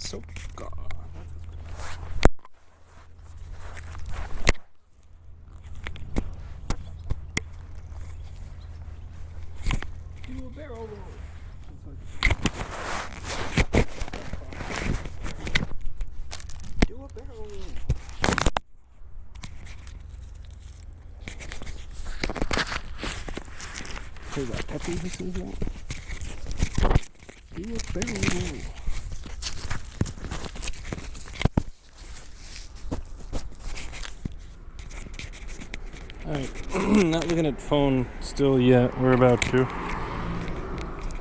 So gone. Do a barrel roll. Do a barrel roll. Say that Peppy who says that? Do a barrel roll. Alright, not looking at phone still yet. We're about to.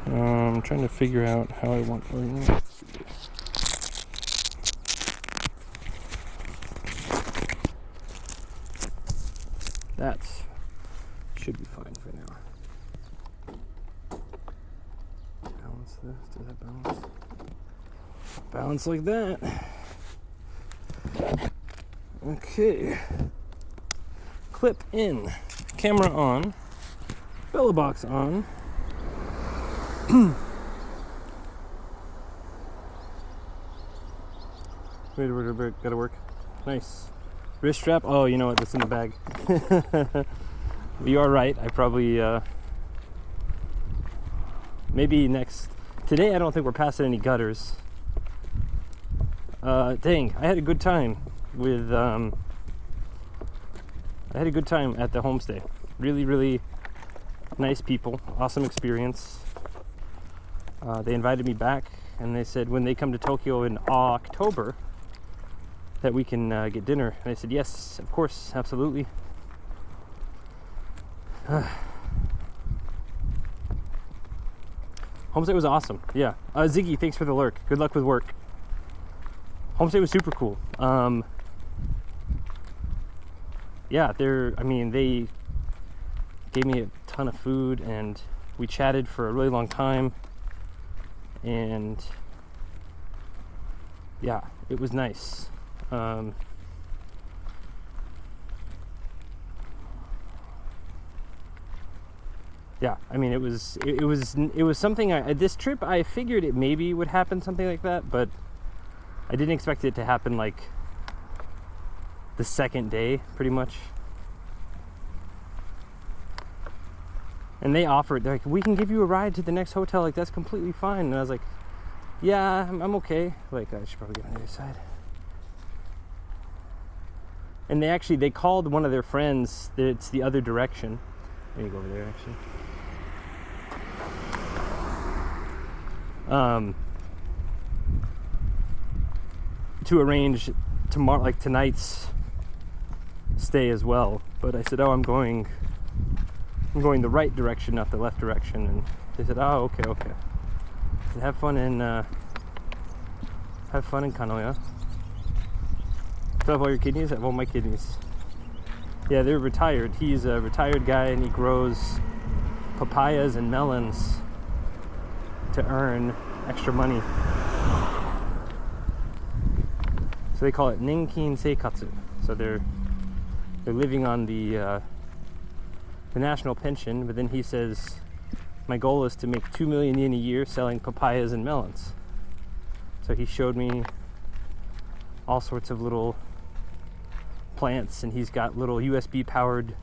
I'm trying to figure out how I want. That should be fine for now. Balance this. Does that balance? Balance like that. Okay. Clip in. Camera on. Bellow box on. Wait, gotta work. Nice. Wrist strap. Oh, you know what? That's in the bag. You are right. I probably maybe next. Today, I don't think we're passing any gutters. Dang, I had a good time with. I had a good time at the homestay. Really, really nice people. Awesome experience. They invited me back, and they said when they come to Tokyo in October that we can get dinner. And I said yes, of course, absolutely. Homestay was awesome. Yeah. Ziggy, thanks for the lurk. Good luck with work. Homestay was super cool. Yeah, they gave me a ton of food, and we chatted for a really long time, and yeah, it was nice. Yeah, I mean, it was something. This trip, I figured it maybe would happen something like that, but I didn't expect it to happen like the second day, pretty much. And they offered, they're like, we can give you a ride to the next hotel, like that's completely fine. And I was like, yeah, I'm okay. Like, I should probably get on the other side. And they called one of their friends. It's the other direction. Let me go over there, actually. To arrange tomorrow, like tonight's stay as well. But I said, I'm going the right direction, not the left direction. And they said, oh, okay. I said, have fun in Kanoya. Do I have all your kidneys? I have all my kidneys. Yeah, they're retired. He's a retired guy, and he grows papayas and melons to earn extra money. So they call it Nenkin Seikatsu. So they're living on the national pension, but then he says, my goal is to make 2 million yen a year selling papayas and melons. So he showed me all sorts of little plants, and he's got little USB powered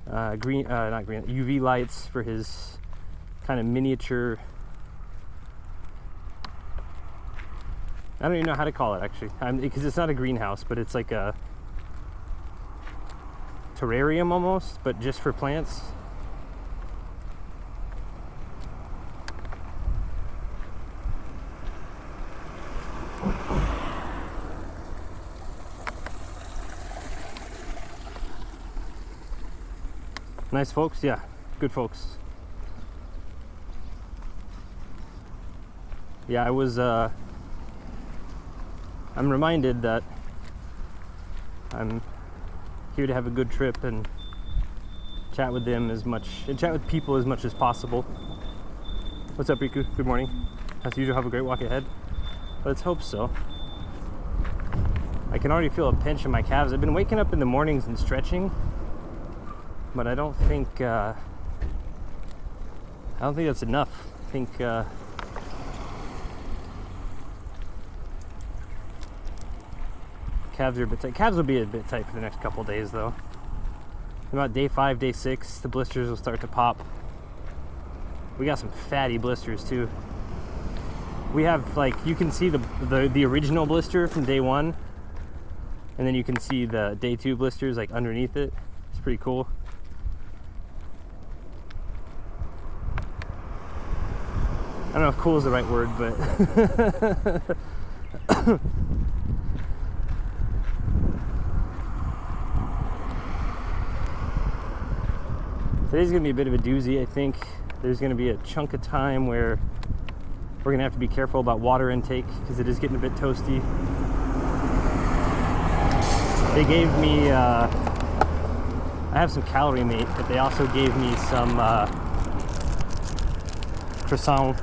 UV lights for his kind of miniature, I don't even know how to call it actually, because it's not a greenhouse, but it's like a terrarium almost, but just for plants. Nice folks, yeah, good folks. Yeah, I'm reminded that I'm here to have a good trip and chat with them and chat with people as much as possible. What's up, Riku? Good morning. As usual, have a great walk ahead. Let's hope so. I can already feel a pinch in my calves. I've been waking up in the mornings and stretching, but I don't think that's enough. I think calves are a bit tight. Calves will be a bit tight for the next couple days though. About day 5, day 6, the blisters will start to pop. We got some fatty blisters too. We have, like, you can see the original blister from day 1, and then you can see the day 2 blisters like underneath it. It's pretty cool. I don't know if cool is the right word, but today's gonna be a bit of a doozy. I think there's gonna be a chunk of time where we're gonna have to be careful about water intake because it is getting a bit toasty. They gave me, I have some Calorie Mate, but they also gave me some croissant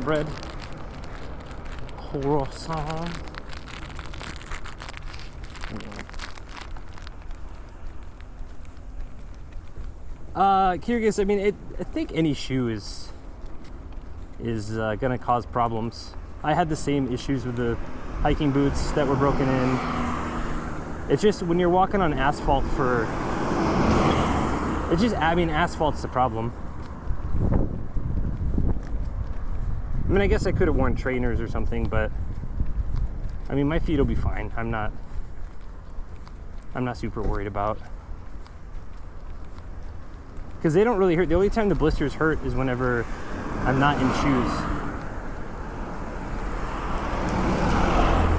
bread. Croissant. Kyrgyz, I mean, I think any shoe is gonna cause problems. I had the same issues with the hiking boots that were broken in. It's just when you're walking on asphalt I mean, asphalt's the problem. I mean, I guess I could have worn trainers or something, but I mean, my feet will be fine. I'm not super worried about, because they don't really hurt. The only time the blisters hurt is whenever I'm not in shoes.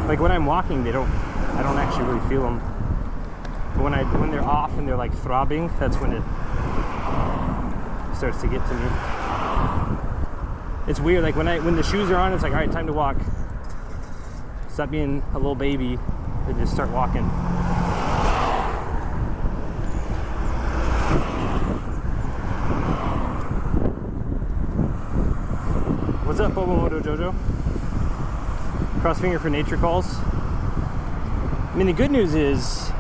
Like when I'm walking, I don't actually really feel them. But when they're off and they're like throbbing, that's when it starts to get to me. It's weird, like when the shoes are on, it's like, all right, time to walk. Stop being a little baby and just start walking. What's up, Bobomoto Jojo? Cross finger for nature calls. I mean, the good news is,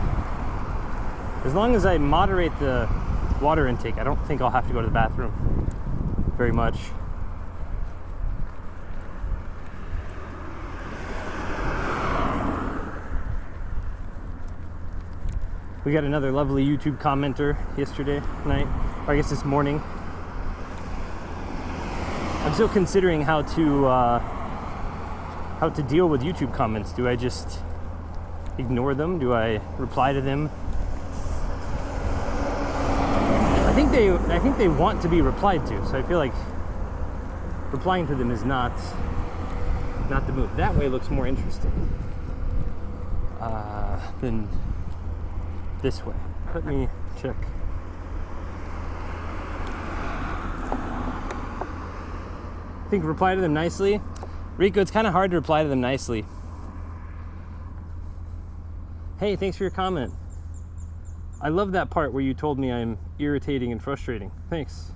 as long as I moderate the water intake, I don't think I'll have to go to the bathroom very much. We got another lovely YouTube commenter yesterday night, or I guess this morning. I'm still considering how to deal with YouTube comments. Do I just ignore them? Do I reply to them? I think they want to be replied to, so I feel like replying to them is not the move. That way looks more interesting than this way. Let me check. I think reply to them nicely. Rico, it's kind of hard to reply to them nicely. Hey, thanks for your comment. I love that part where you told me I'm irritating and frustrating. Thanks.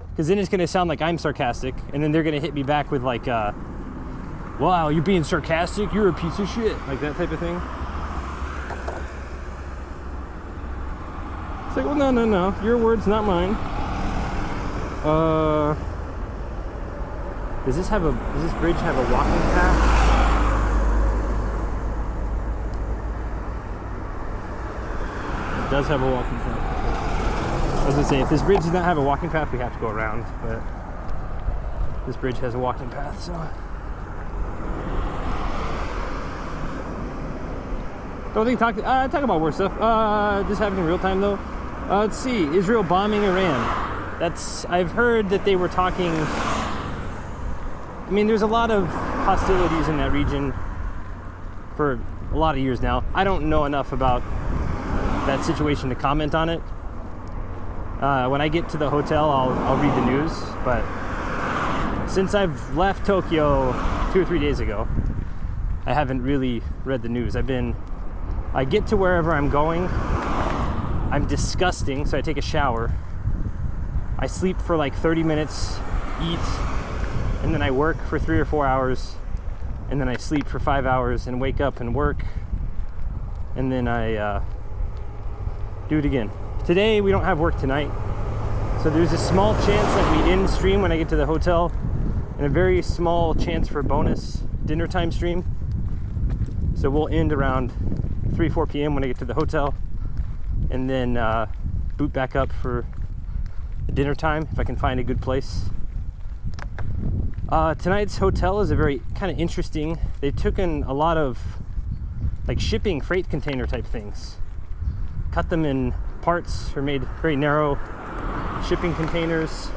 Because then it's going to sound like I'm sarcastic, and then they're going to hit me back with like, wow, you're being sarcastic? You're a piece of shit. Like that type of thing. It's like, well, no. Your words, not mine. Does this bridge have a walking path? It does have a walking path. I was gonna say, if this bridge does not have a walking path, we have to go around, but this bridge has a walking path, so. Don't think talk about worse stuff. This happened in real time though. Let's see, Israel bombing Iran. I've heard that they were talking. I mean, there's a lot of hostilities in that region for a lot of years now. I don't know enough about that situation to comment on it. When I get to the hotel, I'll read the news. But since I've left Tokyo 2 or 3 days ago, I haven't really read the news. I get to wherever I'm going. I'm disgusting, so I take a shower. I sleep for like 30 minutes, eat, and then I work for 3 or 4 hours, and then I sleep for 5 hours and wake up and work, and then I do it again. Today we don't have work tonight, so there's a small chance that we end stream when I get to the hotel, and a very small chance for bonus dinner time stream. So we'll end around 3-4 p.m. when I get to the hotel, and then boot back up for dinner time if I can find a good place. Tonight's hotel is a very kind of interesting. They took in a lot of like shipping freight container type things, cut them in parts or made very narrow shipping containers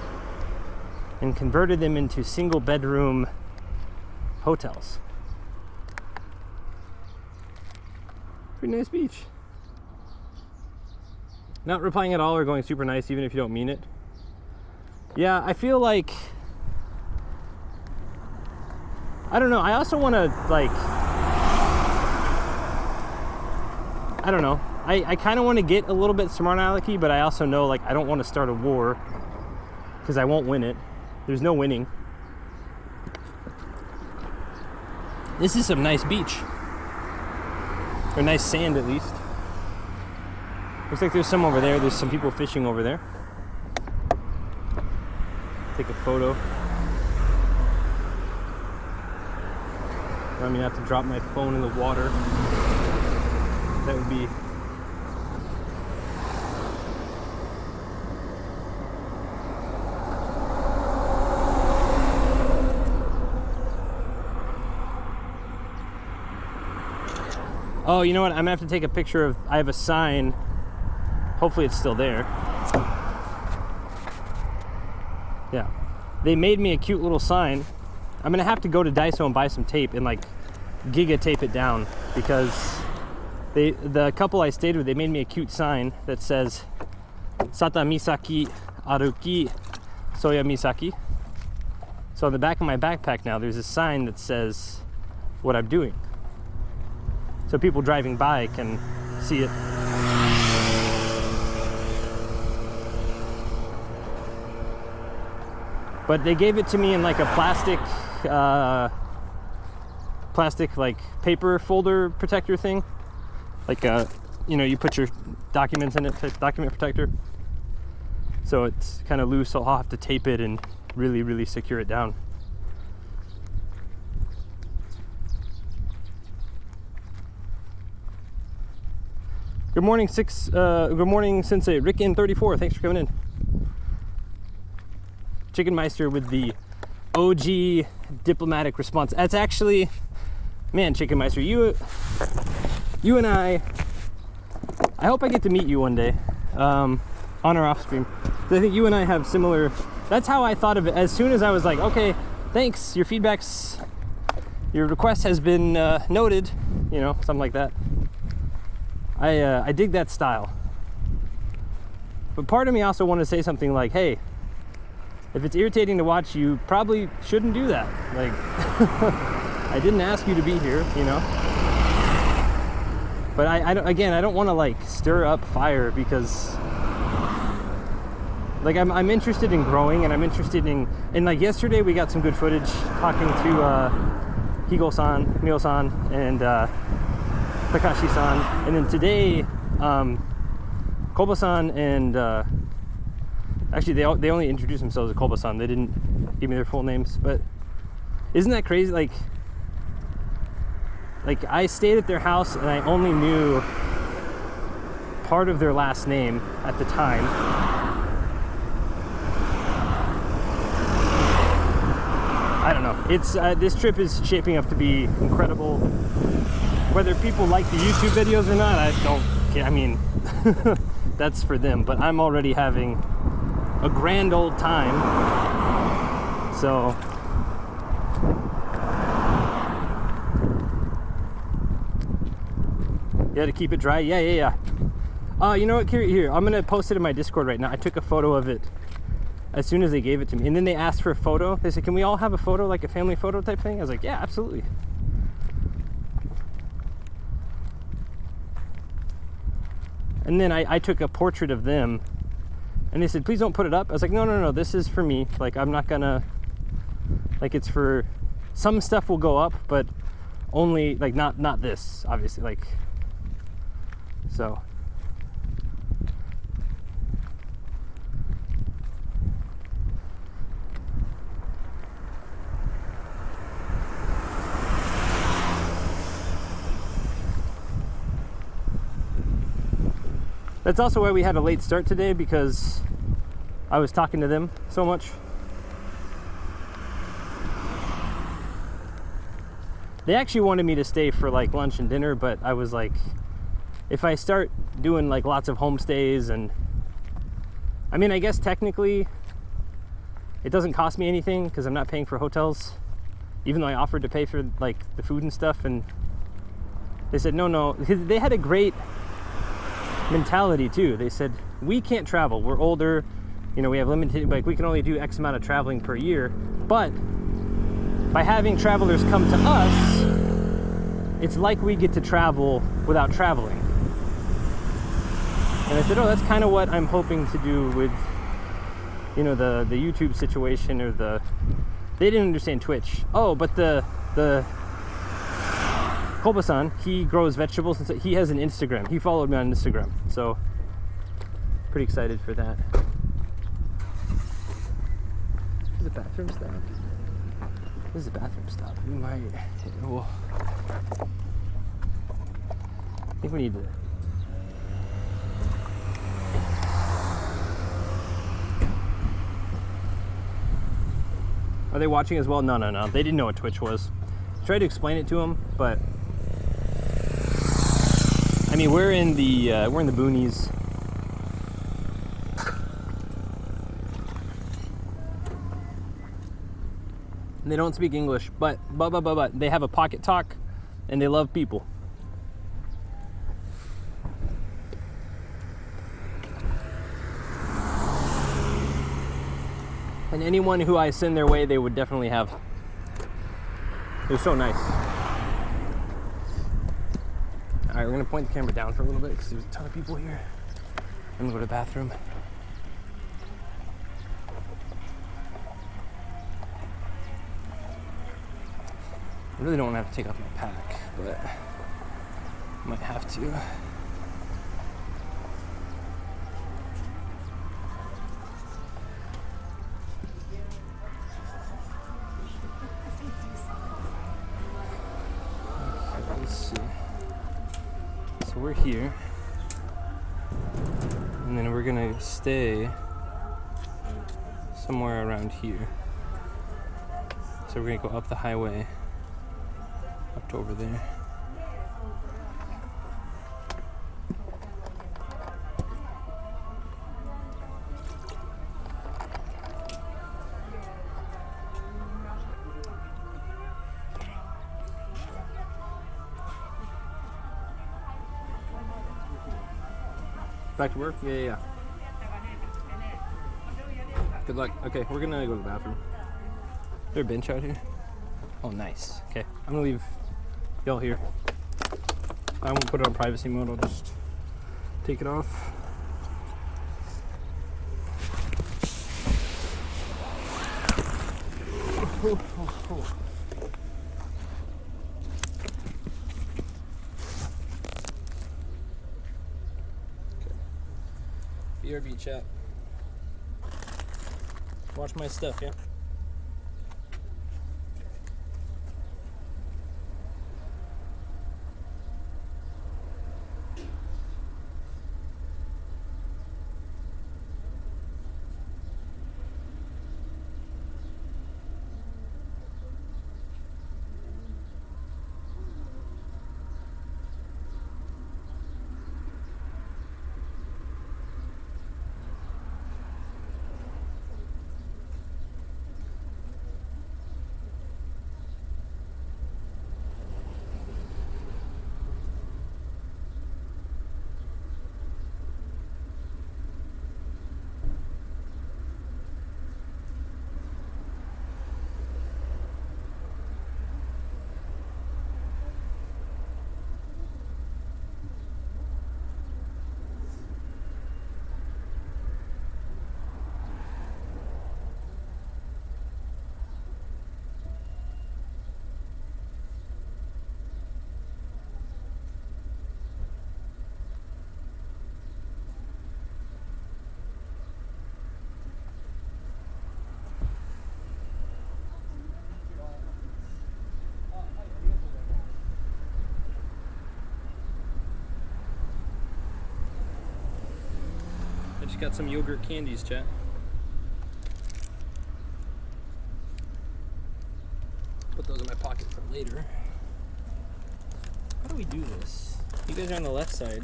and converted them into single bedroom hotels. Pretty nice beach. Not replying at all or going super nice even if you don't mean it. Yeah, I feel like, I don't know, I also want to like, I don't know, I kind of want to get a little bit smart alecky, but I also know like I don't want to start a war because I won't win it. There's no winning. This is some nice beach, or nice sand at least. Looks like there's some over there. There's some people fishing over there. Take a photo. I mean, not to drop my phone in the water. That would be. Oh, you know what? I'm gonna have to take a picture of. I have a sign. Hopefully, it's still there. Yeah, they made me a cute little sign. I'm gonna have to go to Daiso and buy some tape and like giga tape it down, because the couple I stayed with, they made me a cute sign that says Sata Misaki Aruki Soya Misaki. So on the back of my backpack now, there's a sign that says what I'm doing, so people driving by can see it. But they gave it to me in like a plastic like paper folder protector thing, like you know, you put your documents in it, type document protector. So it's kind of loose, so I'll have to tape it and really secure it down. Good morning, good morning, Sensei. Rick-in34, thanks for coming in. Chicken Meister with the OG diplomatic response. That's actually, man, Chicken Meister, you and I hope I get to meet you one day, on or off stream. I think you and I have similar, that's how I thought of it. As soon as I was like, okay, thanks, your request has been noted, you know, something like that. I dig that style. But part of me also wanted to say something like, hey, if it's irritating to watch, you probably shouldn't do that. Like, I didn't ask you to be here, you know? But I don't want to like stir up fire, because like I'm interested in growing, and I'm interested in like yesterday we got some good footage talking to Higo-san, Mio-san, and Takashi-san, and then today Koba-san and actually they only introduced themselves as Koba-san. They didn't give me their full names, but isn't that crazy? Like I stayed at their house and I only knew part of their last name at the time. I don't know. It's this trip is shaping up to be incredible. Whether people like the YouTube videos or not, I don't care. I mean, that's for them. But I'm already having a grand old time. So yeah, to keep it dry. Yeah. You know what? Here, I'm gonna post it in my Discord right now. I took a photo of it as soon as they gave it to me, and then they asked for a photo. They said, "Can we all have a photo, like a family photo type thing?" I was like, "Yeah, absolutely." And then I took a portrait of them, and they said, "Please don't put it up." I was like, no, this is for me. Like, I'm not gonna, like, it's for, some stuff will go up, but only, like, not this, obviously, like, so. That's also why we had a late start today, because I was talking to them so much. They actually wanted me to stay for like lunch and dinner, but I was like, if I start doing like lots of homestays, and I mean, I guess technically it doesn't cost me anything because I'm not paying for hotels, even though I offered to pay for like the food and stuff, and they said no. They had a great mentality too. They said, we can't travel, we're older, you know, we have limited, like we can only do X amount of traveling per year, but by having travelers come to us, it's like we get to travel without traveling. And I said, oh, that's kind of what I'm hoping to do with, you know, the YouTube situation, or they didn't understand Twitch. Oh, but the Koba-san, he grows vegetables, and so he has an Instagram. He followed me on Instagram, so pretty excited for that. There's a bathroom stop. This is a bathroom stop. We might. Well, I think we need to. Are they watching as well? No. They didn't know what Twitch was. I tried to explain it to them, but I mean, we're in the boonies. They don't speak English, but they have a pocket talk, and they love people. And anyone who I send their way, they would definitely have. They're so nice. All right, we're gonna point the camera down for a little bit because there's a ton of people here. I'm gonna go to the bathroom. I really don't want to have to take off my pack, but I might have to. Okay, let's see. So we're here, and then we're gonna stay somewhere around here. So we're gonna go up the highway. Up to over there. Back to work? Yeah. Good luck. Okay, we're gonna go to the bathroom. Is there a bench out here? Oh, nice. Okay, I'm gonna leave y'all here. I won't put it on privacy mode, I'll just take it off. Okay. BRB chat. Watch my stuff, yeah? She got some yogurt candies, chat. Put those in my pocket for later. How do we do this? You guys are on the left side.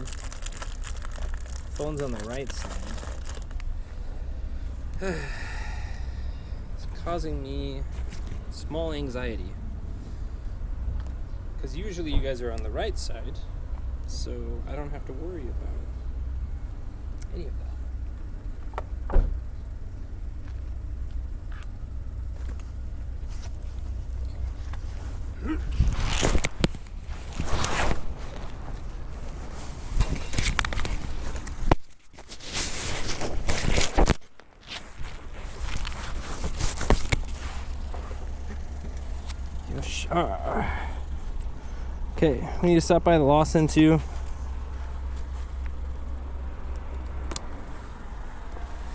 Phone's on the right side. It's causing me small anxiety. Because usually you guys are on the right side, so I don't have to worry about any of that. Okay, we need to stop by the Lawson too.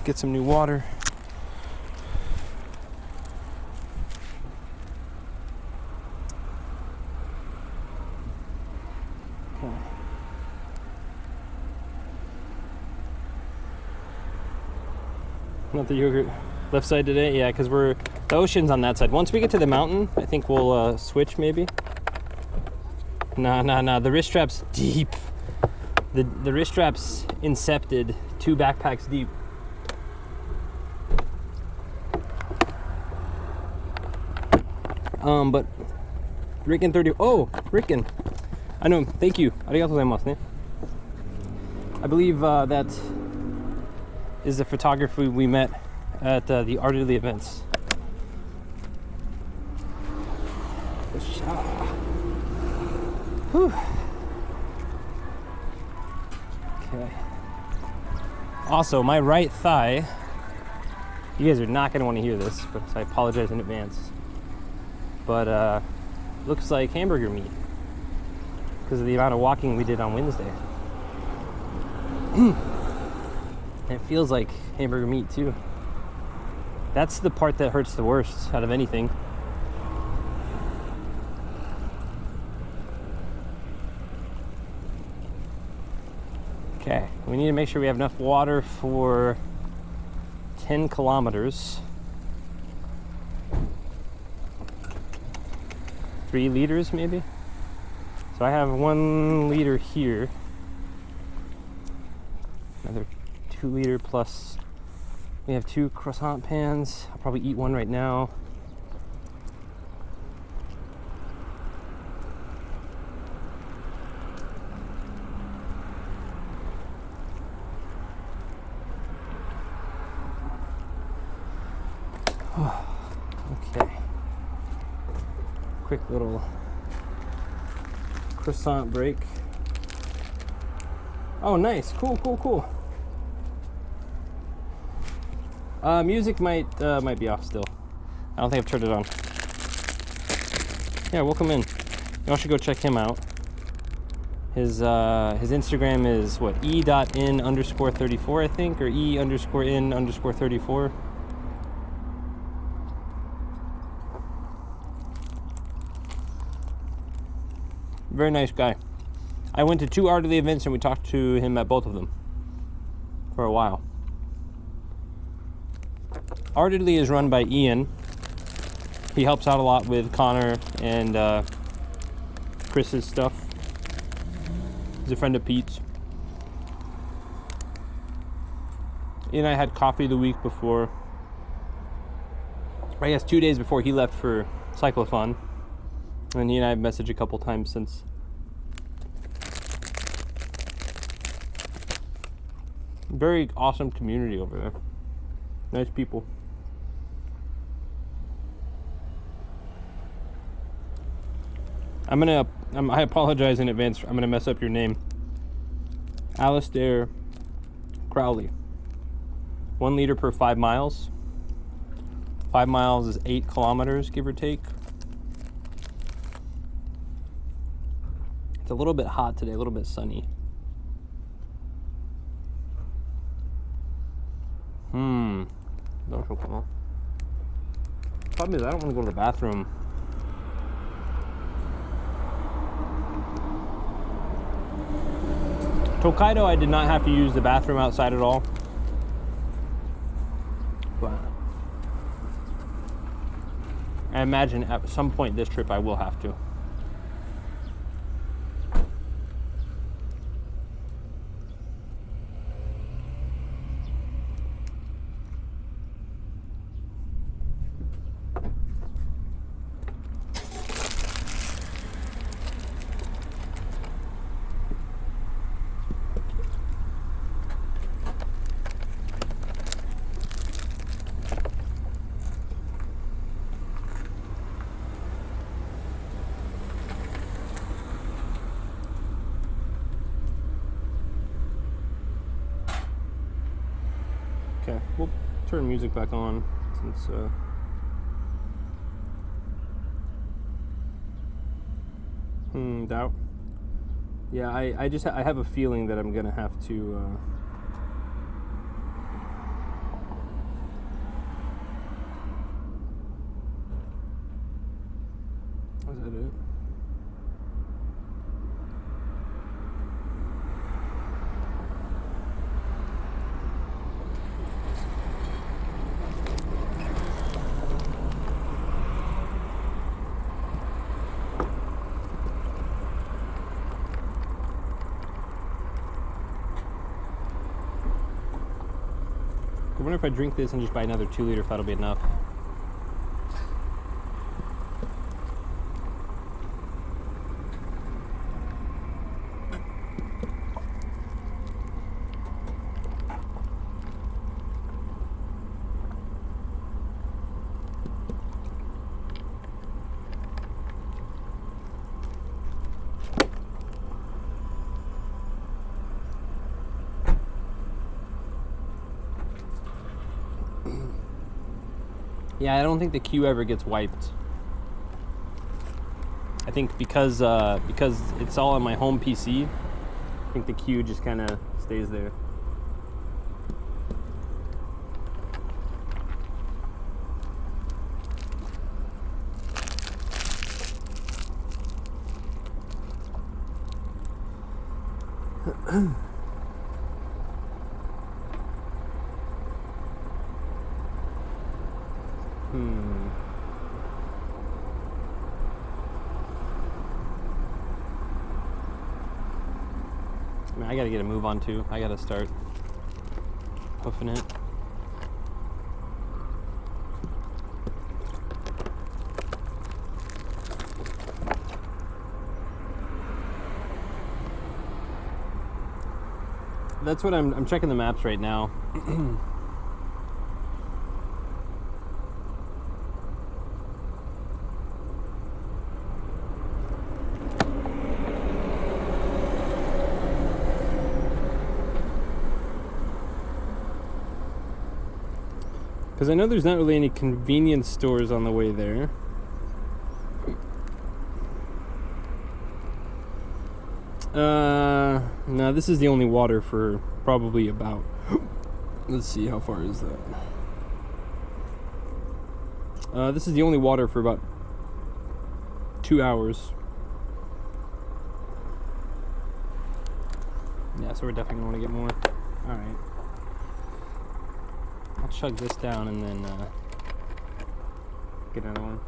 Get some new water. Okay. Not the yogurt. Left side today? Yeah, because the ocean's on that side. Once we get to the mountain, I think we'll switch maybe. Nah. The wrist strap's deep. The wrist strap's incepted 2 backpacks deep. But Ricken 30. Oh, Ricken. I know. Thank you. Arigatou gozaimasu ne. I believe that is the photographer we met at the Artedly events. Whew. Okay. Also, my right thigh, you guys are not going to want to hear this, but I apologize in advance. But looks like hamburger meat because of the amount of walking we did on Wednesday. It feels like hamburger meat too. That's the part that hurts the worst out of anything. Okay, we need to make sure we have enough water for 10 kilometers. 3 liters maybe? So I have 1 liter here. Another 2 liter plus. We have 2 croissant pans. I'll probably eat one right now. Okay. Quick little croissant break. Oh, nice. Cool. Music might be off still. I don't think I've turned it on. Yeah, welcome in. Y'all should go check him out. His Instagram is what, e.in_34, I think, or e_in_34. Very nice guy. I went to 2 Artedly events and we talked to him at both of them for a while. Artedly is run by Ian. He helps out a lot with Connor and Chris's stuff. He's a friend of Pete's. Ian and I had coffee the week before. I guess 2 days before he left for Cyclothon. And he and I have messaged a couple times since. Very awesome community over there. Nice people. I apologize in advance. I'm gonna mess up your name. Alistair Crowley. 1 liter per 5 miles. 5 miles is 8 kilometers, give or take. It's a little bit hot today, a little bit sunny. Problem is, I don't want to go to the bathroom. Tokaido, I did not have to use the bathroom outside at all. But I imagine at some point this trip I will have to. Okay, we'll turn music back on since doubt. Yeah, I just I have a feeling that I'm gonna have to is that it? I wonder if I drink this and just buy another 2 liter if that'll be enough. Yeah, I don't think the queue ever gets wiped. I think because it's all on my home PC, I think the queue just kind of stays there. I mean, I gotta get a move on too. I gotta start hoofing it. That's what I'm checking the maps right now. Because I know there's not really any convenience stores on the way there. No, this is the only water for probably about... Let's see, how far is that? This is the only water for about 2 hours. Yeah, so we're definitely going to get more. Alright. I'll chug this down and then get another one.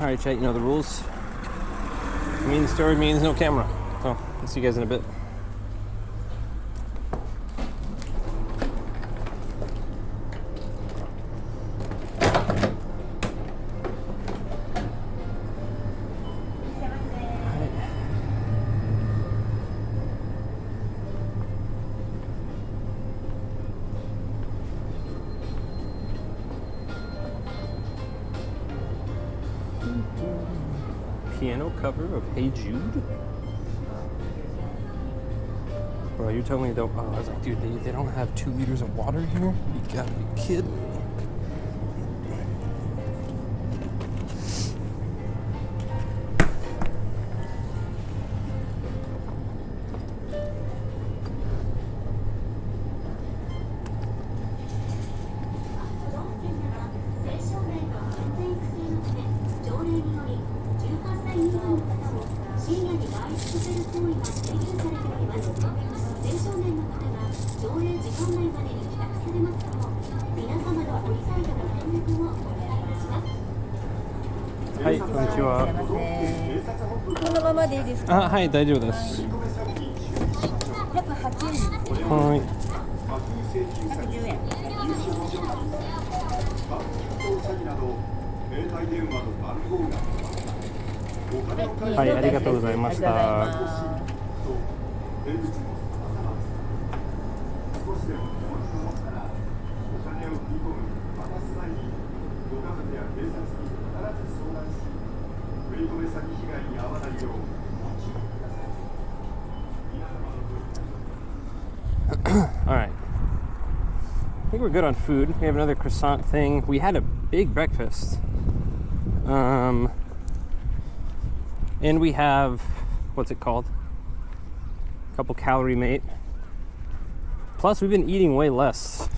Alright, chat, you know the rules. Convenience store means no camera. So, I'll see you guys in a bit. Piano cover of Hey Jude? Bro, you're telling me though, I was like, dude, they don't have 2 liters of water here? You gotta be kidding me. はい、こんにちは。このままでいいですか？あ、はい、大丈夫です。108円。はい。110円。はい、ありがとうございました。All right. I think we're good on food. We have another croissant thing. We had a big breakfast. And we have, what's it called? A couple calorie mate. Plus, we've been eating way less.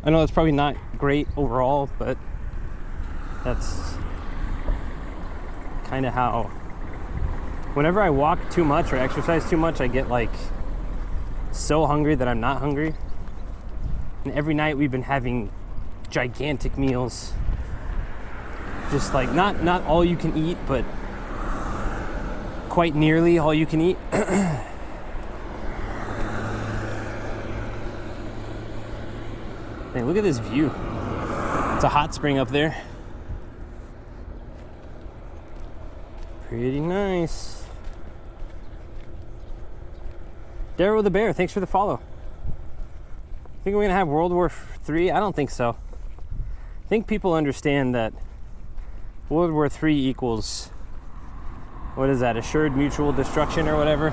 I know that's probably not great overall, but that's kind of how. Whenever I walk too much or exercise too much, I get like so hungry that I'm not hungry. And every night we've been having gigantic meals. Just like not all you can eat, but quite nearly all you can eat. Hey, look at this view. It's a hot spring up there. Pretty nice. Daryl the Bear, thanks for the follow. Think we're gonna have World War III? I don't think so. I think people understand that World War III equals, what is that, assured mutual destruction or whatever?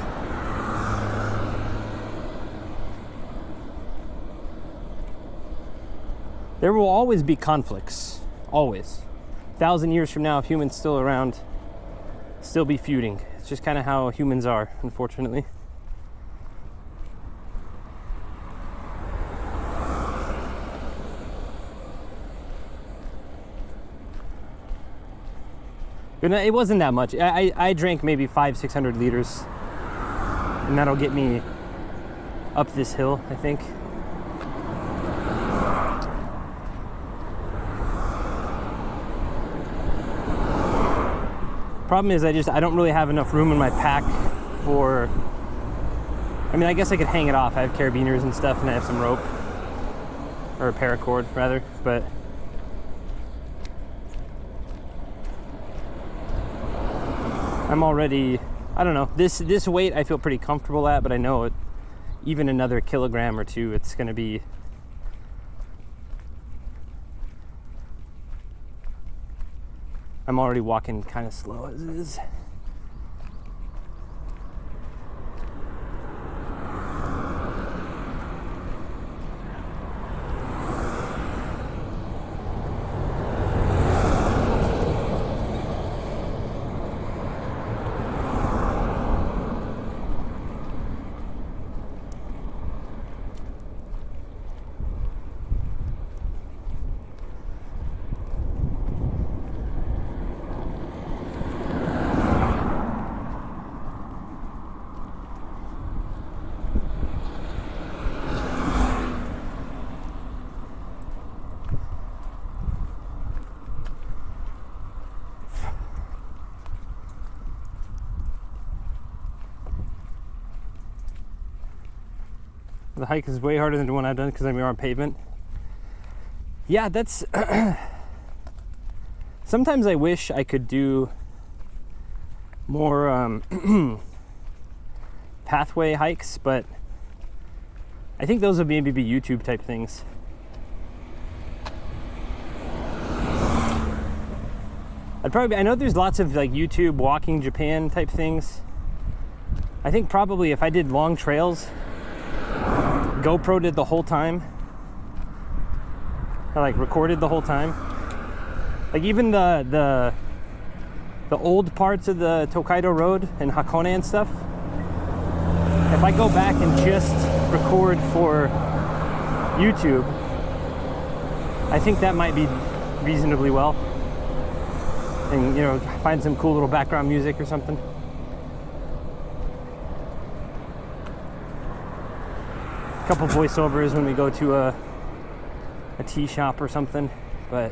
There will always be conflicts, always. 1,000 years from now, if humans still around, still be feuding. It's just kind of how humans are, unfortunately. It wasn't that much. I drank maybe 500-600 liters, and that'll get me up this hill, I think. Problem is I don't really have enough room in my pack for, I mean, I guess I could hang it off. I have carabiners and stuff, and I have some rope, or a paracord rather, but I'm already, I don't know, this weight I feel pretty comfortable at, but I know it, even another kilogram or two, it's gonna be, I'm already walking kind of slow as it is. The hike is way harder than the one I've done because I'm on pavement. Yeah, that's sometimes I wish I could do more pathway hikes, but I think those would maybe be YouTube type things. I know there's lots of like YouTube walking Japan type things. I think probably if I did long trails, GoPro did the whole time. I like recorded the whole time. Like even the old parts of the Tokaido Road and Hakone and stuff. If I go back and just record for YouTube, I think that might be reasonably well. And you know, find some cool little background music or something. couple voiceovers when we go to a tea shop or something, but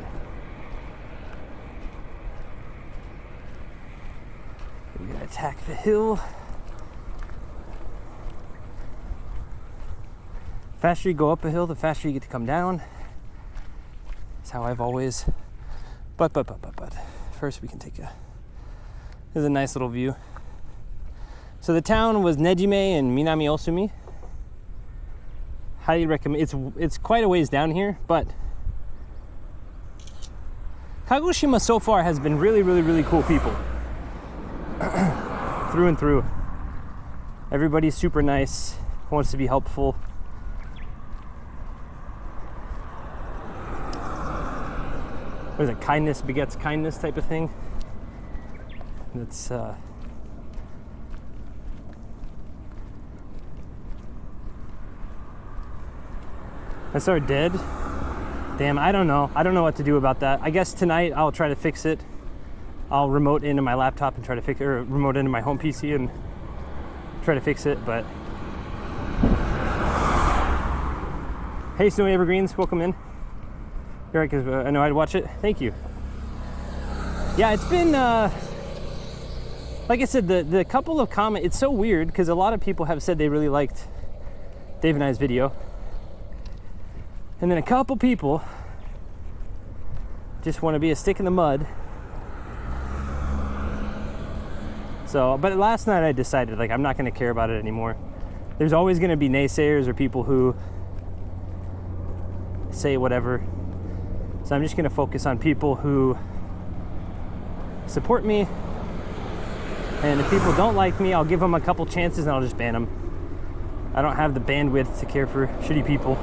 we're gonna attack the hill. The faster you go up a hill, the faster you get to come down. That's how I've always. But. First, we can take a. There's a nice little view. So the town was Nejime and Minami Osumi. Highly recommend. It's quite a ways down here, but Kagoshima so far has been really cool people. Through and through. Everybody's super nice, wants to be helpful. What is it? Kindness begets kindness type of thing. That's our dead. Damn, I don't know. I don't know what to do about that. I guess tonight I'll try to fix it. I'll remote into my laptop and try to fix it, or remote into my home PC and try to fix it, but hey, Snowy Evergreens, welcome in. You're right, because I know I'd watch it. Thank you. Yeah, it's been, like I said, the couple of comments, it's so weird because a lot of people have said they really liked Dave and I's video. And then a couple people just want to be a stick in the mud. So, but last night I decided, like, I'm not going to care about it anymore. There's always going to be naysayers or people who say whatever. So I'm just going to focus on people who support me. And if people don't like me, I'll give them a couple chances and I'll just ban them. I don't have the bandwidth to care for shitty people.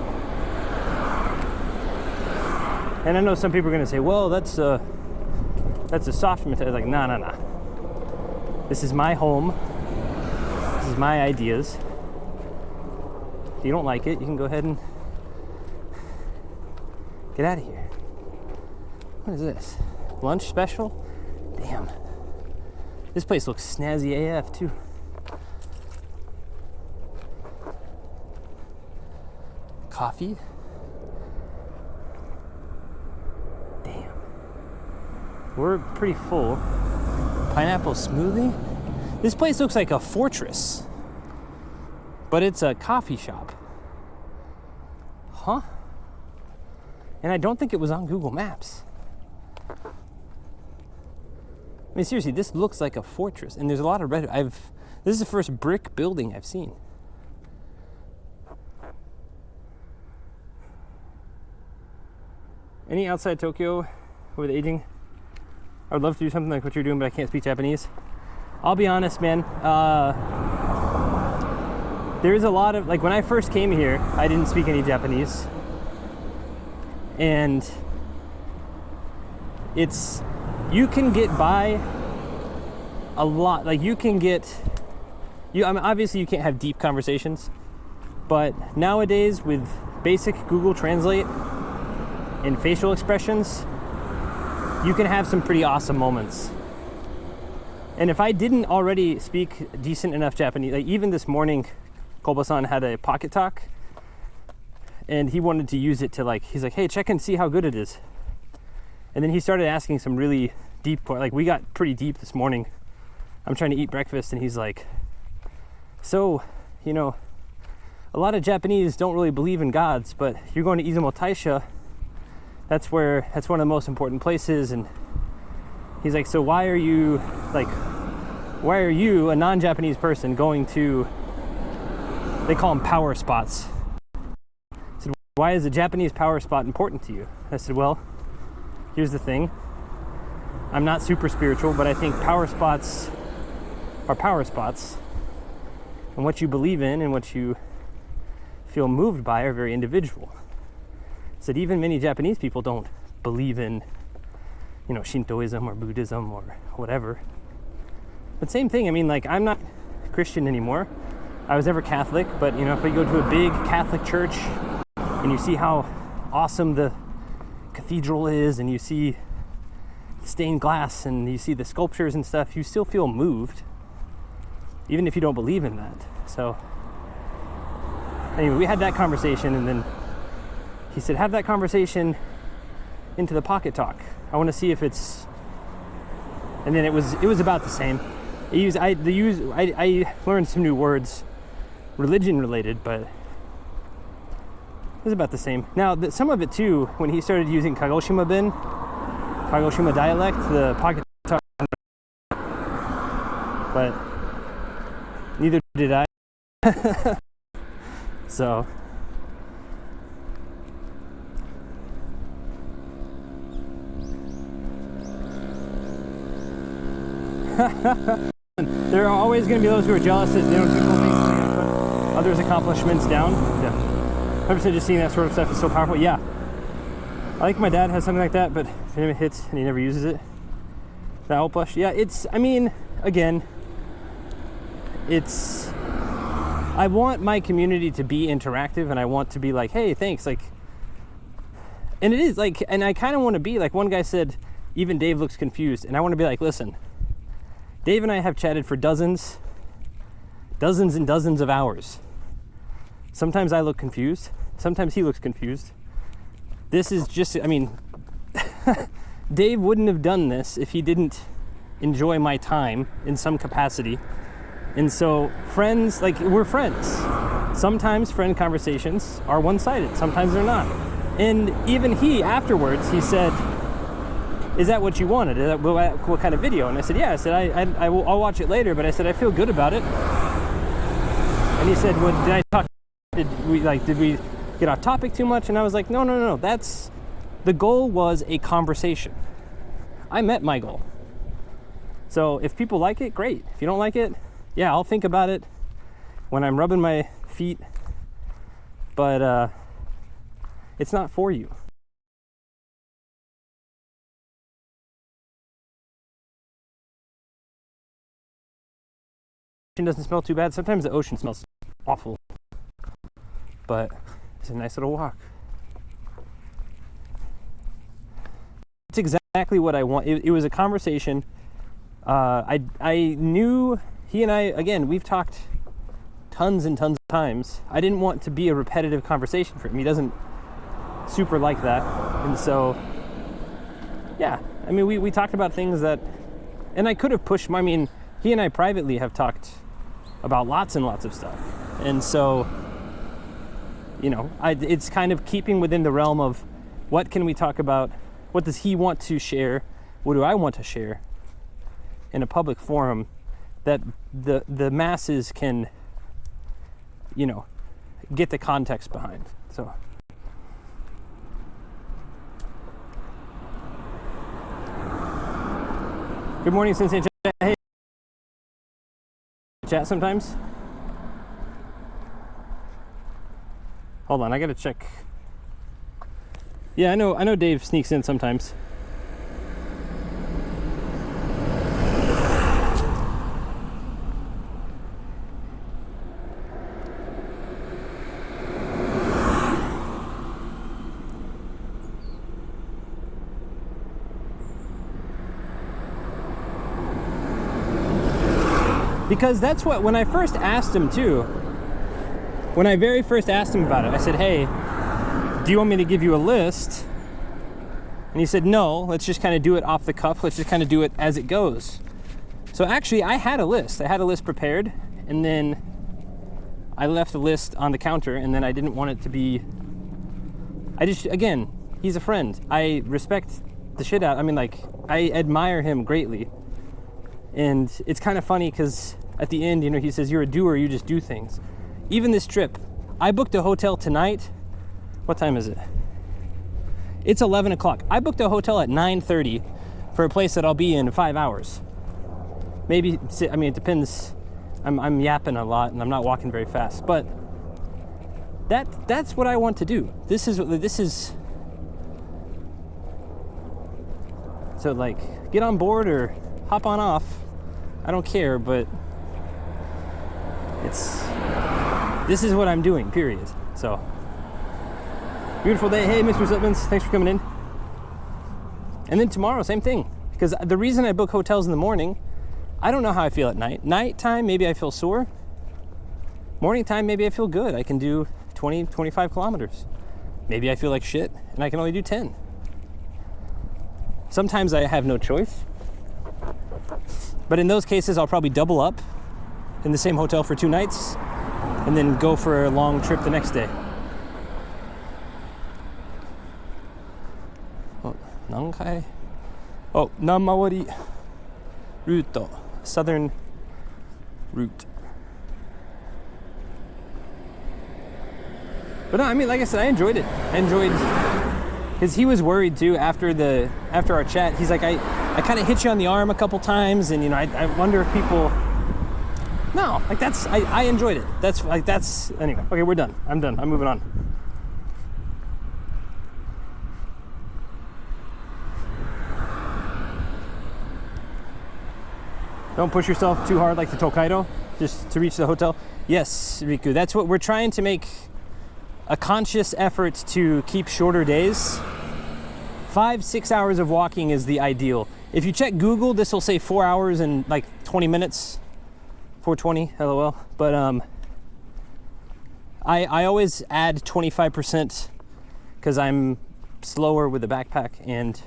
And I know some people are going to say, well, that's a soft mentality. Like, nah. This is my home. This is my ideas. If you don't like it, you can go ahead and get out of here. What is this? Lunch special? Damn. This place looks snazzy AF too. Coffee? Damn. We're pretty full. Pineapple smoothie? This place looks like a fortress, but it's a coffee shop. Huh? And I don't think it was on Google Maps. I mean, seriously, this looks like a fortress, and there's a lot of red. This is the first brick building I've seen. Any outside Tokyo with aging? I would love to do something like what you're doing, but I can't speak Japanese. I'll be honest, man. There's a lot of, like, when I first came here, I didn't speak any Japanese. And you can get by a lot. Like, I mean, obviously you can't have deep conversations, but nowadays with basic Google Translate and facial expressions, you can have some pretty awesome moments. And if I didn't already speak decent enough Japanese, like even this morning, Koba-san had a pocket talk, and he wanted to use it to, like, he's like, hey, check and see how good it is. And then he started asking some really deep, like, we got pretty deep this morning. I'm trying to eat breakfast, and he's like, so, you know, a lot of Japanese don't really believe in gods, but you're going to Izumo Taisha, that's one of the most important places. And he's like, so why are you, a non-Japanese person, going to, they call them power spots. I said, why is a Japanese power spot important to you? I said, well, here's the thing. I'm not super spiritual, but I think power spots are power spots. And what you believe in and what you feel moved by are very individual. I said, even many Japanese people don't believe in, you know, Shintoism or Buddhism or whatever. But same thing, I mean, like, I'm not Christian anymore. I was never Catholic, but, you know, if we go to a big Catholic church and you see how awesome the cathedral is, and you see stained glass and you see the sculptures and stuff, you still feel moved, even if you don't believe in that. So anyway, we had that conversation, and then he said, have that conversation into the pocket talk. I want to see if it's, and then it was about the same. I learned some new words, religion related, but it was about the same. Now, some of it too, when he started using Kagoshima dialect, the pocket talk, but neither did I. So there are always going to be those who are jealous that they don't do cool things and they put others' accomplishments down. Yeah, 100% just seeing that sort of stuff is so powerful. Yeah, I like my dad has something like that, but if it hits and he never uses it, that whole push. Yeah, it's, I mean, again, it's, I want my community to be interactive, and I want to be like, hey, thanks, like, and it is like, and I kind of want to be like, one guy said, even Dave looks confused, and I want to be like, listen, Dave and I have chatted for dozens and dozens of hours. Sometimes I look confused, sometimes he looks confused. This is just, I mean, Dave wouldn't have done this if he didn't enjoy my time in some capacity. And so friends, like, we're friends. Sometimes friend conversations are one-sided, sometimes they're not. And even he, afterwards, he said, is that what you wanted? What kind of video? And I said, yeah. I said, I'll watch it later, but I said, I feel good about it. And he said, well, did we get off topic too much? And I was like, no, that's, the goal was a conversation. I met my goal. So if people like it, great. If you don't like it, yeah, I'll think about it when I'm rubbing my feet, but it's not for you. It doesn't smell too bad. Sometimes the ocean smells awful, but it's a nice little walk. It's exactly what I want. It was a conversation. I knew he and I, again, we've talked tons and tons of times. I didn't want to be a repetitive conversation for him. He doesn't super like that. And so, yeah, I mean, we talked about things that, and I could have pushed, I mean, he and I privately have talked about lots and lots of stuff. And so, you know, it's kind of keeping within the realm of what can we talk about? What does he want to share? What do I want to share in a public forum that the masses can, you know, get the context behind. So good morning, Sensei. Hey, chat sometimes. Hold on, I gotta check. Yeah, I know Dave sneaks in sometimes. Because that's what, when I first asked him too, when I very first asked him about it, I said, hey, do you want me to give you a list? And he said, no, let's just kind of do it off the cuff. Let's just kind of do it as it goes. So actually I had a list. I had a list prepared, and then I left the list on the counter, and then I didn't want it to be, again, he's a friend. I respect the shit out. I mean, like, I admire him greatly. And it's kind of funny because at the end, you know, he says, you're a doer, you just do things. Even this trip, I booked a hotel tonight. What time is it? It's 11 o'clock. I booked a hotel at 9:30 for a place that I'll be in 5 hours. Maybe, I mean, it depends. I'm yapping a lot and I'm not walking very fast, but that's what I want to do. This is, so like, get on board or hop on off. I don't care, but this is what I'm doing, period. So, beautiful day. Hey, Mr. Slipmans, thanks for coming in. And then tomorrow, same thing. Because the reason I book hotels in the morning, I don't know how I feel at night. Nighttime, maybe I feel sore. Morning time, maybe I feel good. I can do 20, 25 kilometers. Maybe I feel like shit and I can only do 10. Sometimes I have no choice. But in those cases, I'll probably double up in the same hotel for 2 nights and then go for a long trip the next day. Oh, Nankai? Oh, Namawari route, southern route. But no, I mean, like I said, I enjoyed it. I enjoyed, because he was worried too after our chat. He's like, I kind of hit you on the arm a couple times, and you know, I wonder if people. No, like I enjoyed it. That's anyway. Okay, we're done. I'm done. I'm moving on. Don't push yourself too hard like the Tokaido, just to reach the hotel. Yes, Riku, that's what we're trying to make a conscious effort to keep shorter days. 5-6 hours of walking is the ideal. If you check Google, this will say 4 hours and like 20 minutes. 420, LOL. But I always add 25% because I'm slower with the backpack, and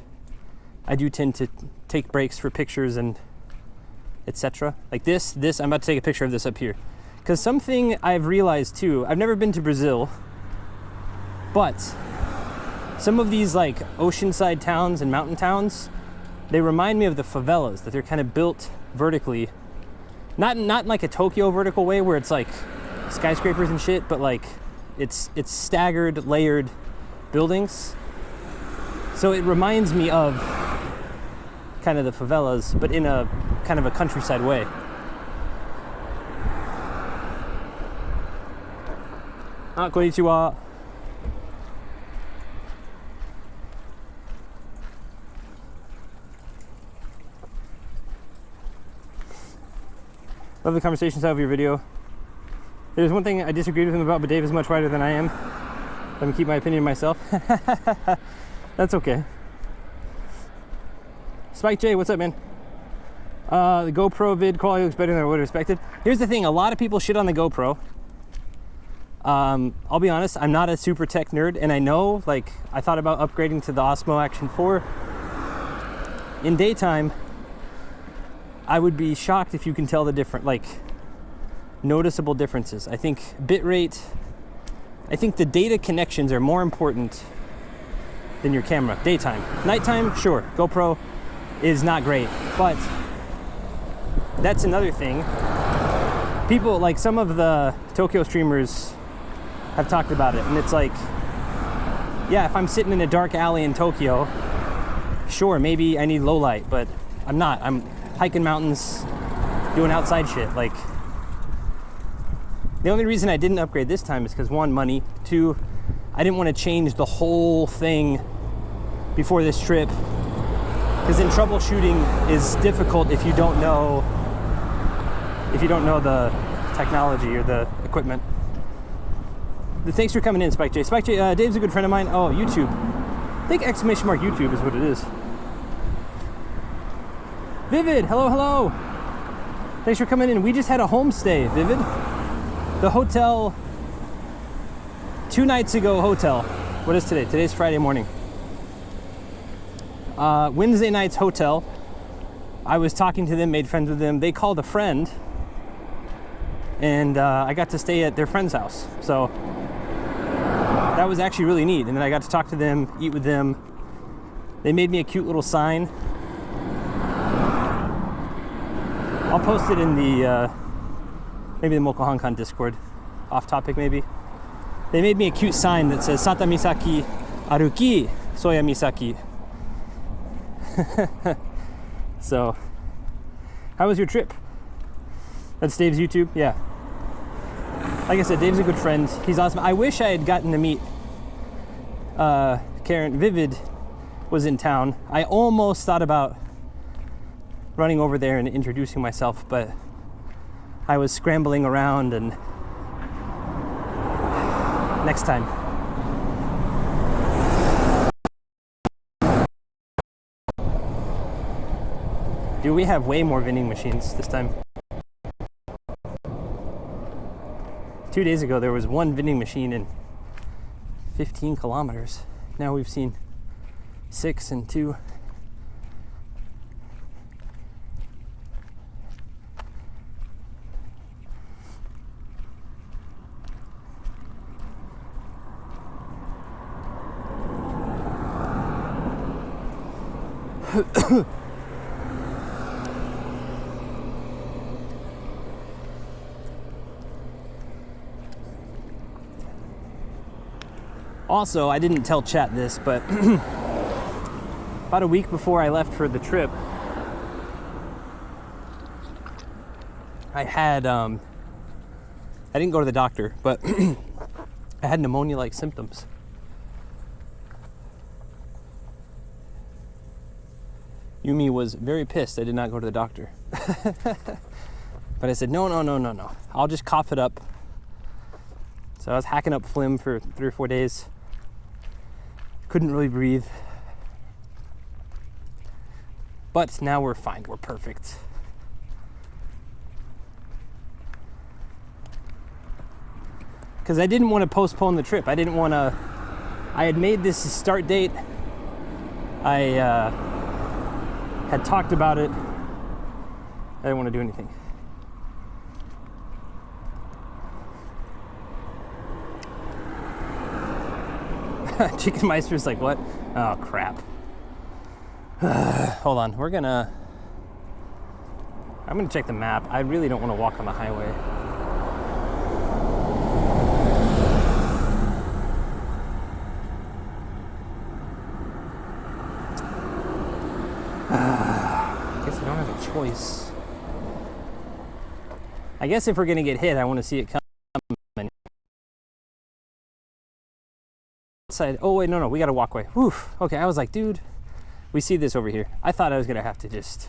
I do tend to take breaks for pictures and etc. Like this, I'm about to take a picture of this up here. Because something I've realized too, I've never been to Brazil, but some of these like oceanside towns and mountain towns, they remind me of the favelas, that they're kind of built vertically. Not in like a Tokyo vertical way where it's like skyscrapers and shit, but like it's staggered, layered buildings. So it reminds me of kind of the favelas, but in a kind of a countryside way. Ah, konnichiwa. Love the conversations out of your video. There's one thing I disagreed with him about, but Dave is much wider than I am. Let me keep my opinion to myself. That's okay. Spike J, what's up, man? The GoPro vid quality looks better than I would have expected. Here's the thing, a lot of people shit on the GoPro. I'll be honest, I'm not a super tech nerd, and I know, like, I thought about upgrading to the Osmo Action 4. In daytime, I would be shocked if you can tell the different, like, noticeable differences. I think bitrate, I think the data connections are more important than your camera. Daytime. Nighttime, sure, GoPro is not great, but that's another thing. People, like some of the Tokyo streamers have talked about it, and it's like, yeah, if I'm sitting in a dark alley in Tokyo, sure, maybe I need low light, but I'm not. I'm hiking mountains, doing outside shit. Like, the only reason I didn't upgrade this time is because 1, money, 2, I didn't want to change the whole thing before this trip, because then troubleshooting is difficult if you don't know the technology or the equipment. Thanks for coming in, Spike J. Spike J, Dave's a good friend of mine. Oh, YouTube. I think exclamation mark YouTube is what it is. Vivid, hello, hello. Thanks for coming in. We just had a homestay, Vivid. The hotel, 2 nights ago hotel. What is today? Today's Friday morning. Wednesday night's hotel. I was talking to them, made friends with them. They called a friend, and I got to stay at their friend's house. So that was actually really neat. And then I got to talk to them, eat with them. They made me a cute little sign. I'll post it in the maybe the Moko Hankan Discord, off topic maybe. They made me a cute sign that says Sata Misaki Aruki Soya Misaki. So, how was your trip? That's Dave's YouTube? Yeah. Like I said, Dave's a good friend. He's awesome. I wish I had gotten to meet Karen. Vivid was in town. I almost thought about running over there and introducing myself, but I was scrambling around, and next time. Dude, we have way more vending machines this time. 2 days ago, there was one vending machine in 15 kilometers. Now we've seen 6 and 2. Also, I didn't tell chat this, but about a week before I left for the trip, I had, I didn't go to the doctor, but I had pneumonia-like symptoms. Yumi was very pissed I did not go to the doctor. But I said, no. I'll just cough it up. So I was hacking up phlegm for 3 or 4 days. Couldn't really breathe. But now we're fine, we're perfect. Because I didn't want to postpone the trip. I had made this start date. I had talked about it. I didn't want to do anything. Chicken Meister's like, what? Oh, crap. Hold on, I'm gonna check the map. I really don't want to walk on the highway. I guess I don't have a choice. I guess if we're gonna get hit, I want to see it coming. Outside. Oh wait, no, we got a walkway. Whew. Okay, I was like, dude, we see this over here. I thought I was gonna have to just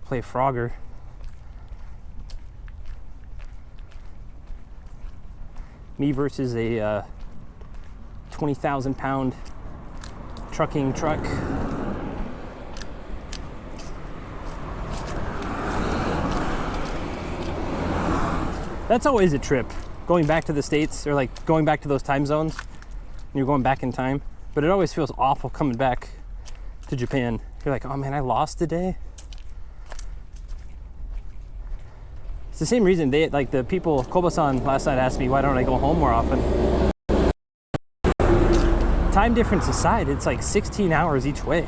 play Frogger. Me versus a 20,000 pound trucking truck. That's always a trip. Going back to the States, or like going back to those time zones, and you're going back in time. But it always feels awful coming back to Japan. You're like, oh man, I lost a day. It's the same reason they, like the people, Koba-san last night asked me, why don't I go home more often? Time difference aside, it's like 16 hours each way.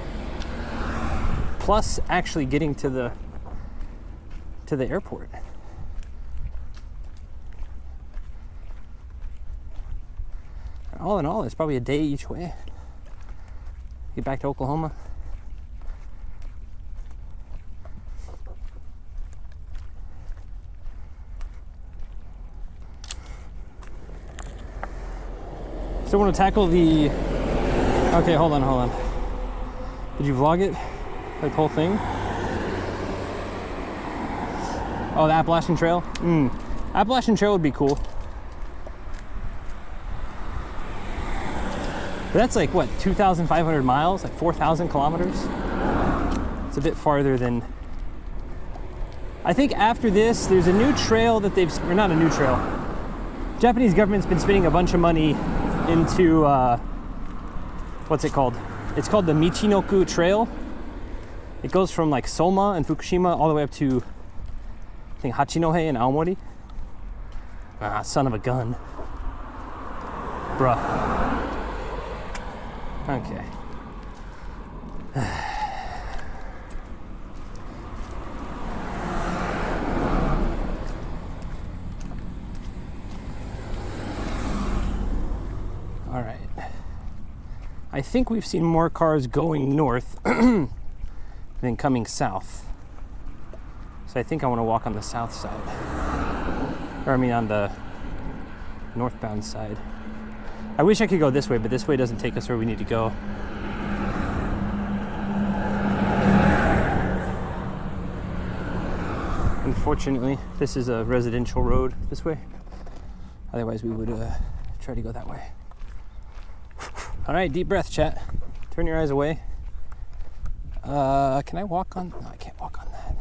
Plus actually getting to the airport. All in all, it's probably a day each way. Get back to Oklahoma. Still want to tackle the... Okay, hold on. Did you vlog it? Like the whole thing? Oh, the Appalachian Trail? Appalachian Trail would be cool. But that's like, what, 2,500 miles? Like 4,000 kilometers? It's a bit farther than... I think after this, there's a new trail that they've... Or not a new trail. Japanese government's been spending a bunch of money into... what's it called? It's called the Michinoku Trail. It goes from like Soma and Fukushima all the way up to, I think, Hachinohe and Aomori. Ah, son of a gun. Bruh. Okay. All right. I think we've seen more cars going north than coming south. So I think I want to walk on the south side. Or I mean on the northbound side. I wish I could go this way, but this way doesn't take us where we need to go. Unfortunately, this is a residential road this way. Otherwise, we would try to go that way. All right, deep breath, chat. Turn your eyes away. Can I walk on? No, I can't walk on that.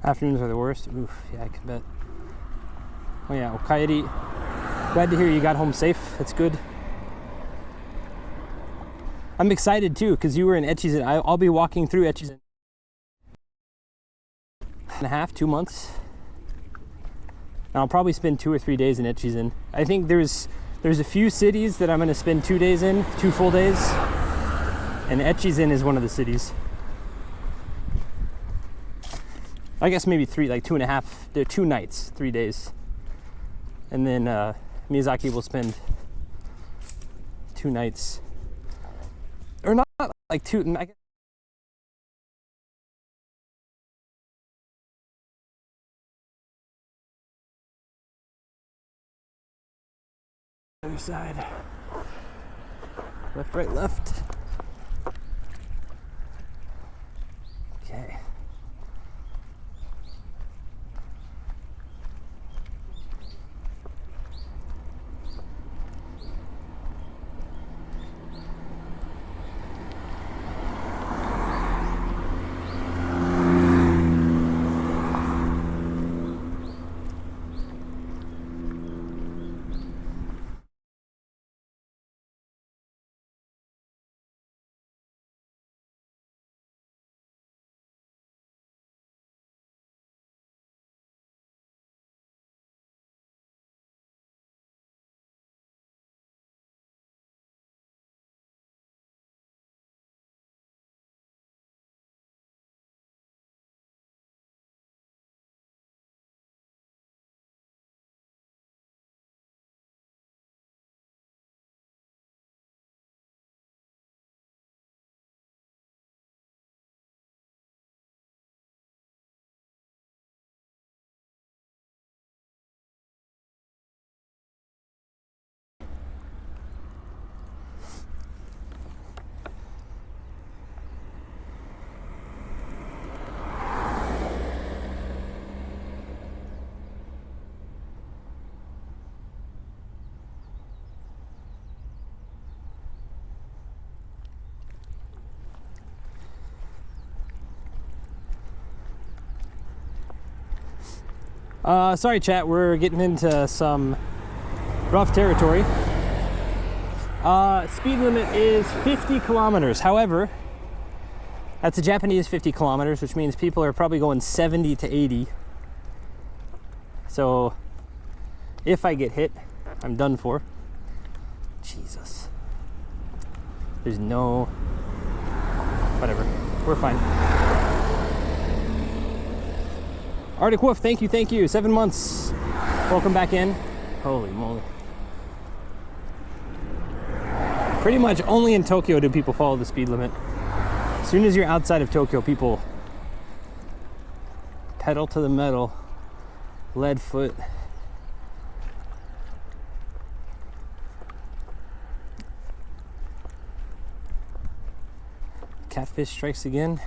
Afternoons are the worst. Oof, yeah, I can bet. Oh yeah, okaeri. Glad to hear you got home safe. That's good. I'm excited too, because you were in Echizen. I'll be walking through Echizen. And a half, 2 months. And I'll probably spend 2 or 3 days in Echizen. I think there's a few cities that I'm going to spend 2 days in, 2 full days. And Echizen is one of the cities. I guess maybe 3, like 2.5. They're 2 nights, 3 days. And then Miyazaki will spend 2 nights. Or not like 2. I guess. Other side. Left, right, left. Okay. Sorry chat, we're getting into some rough territory. Speed limit is 50 kilometers. However, that's a Japanese 50 kilometers, which means people are probably going 70 to 80. So if I get hit, I'm done for. Jesus. There's no... Whatever. We're fine. Arctic Wolf, thank you. 7 months. Welcome back in. Holy moly. Pretty much only in Tokyo do people follow the speed limit. As soon as you're outside of Tokyo, people pedal to the metal, lead foot. Catfish strikes again.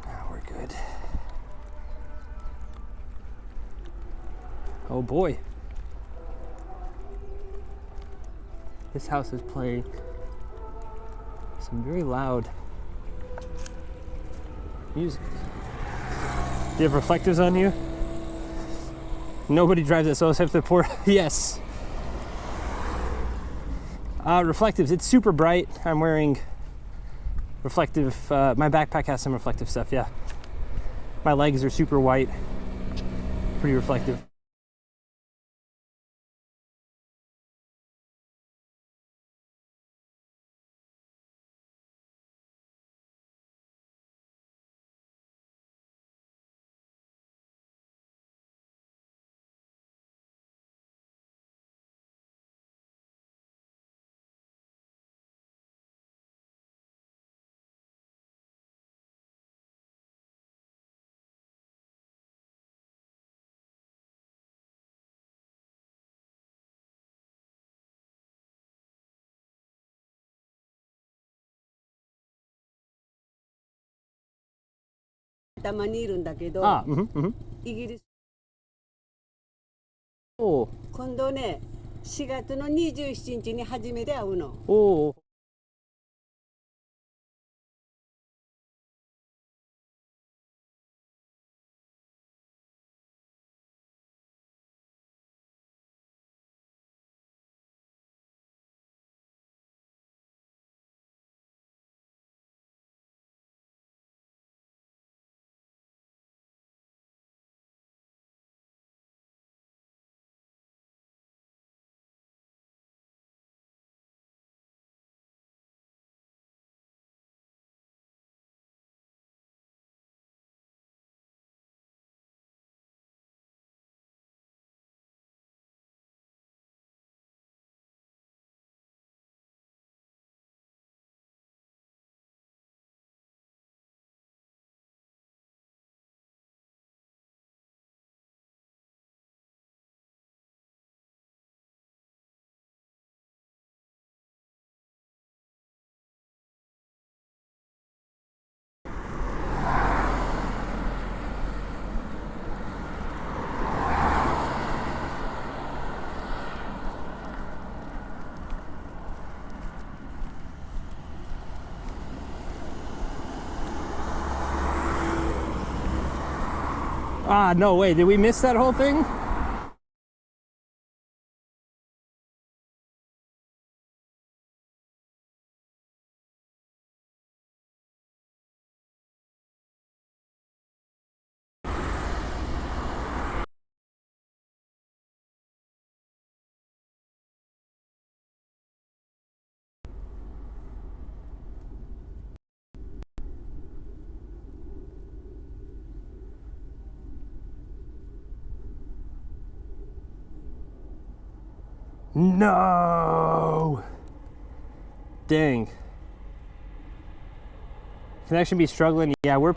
Now we're good. Oh boy. This house is playing some very loud music. Do you have reflectives on you? Nobody drives it, so I have to pour. Yes. Reflectives, it's super bright. I'm wearing reflective, my backpack has some reflective stuff, yeah. My legs are super white, pretty reflective.たまにいるんだけど、イギリス今度ね4月の27日に初めて会うの。Ah, no way. Did we miss that whole thing? No! Dang. Connection be struggling. Yeah, we're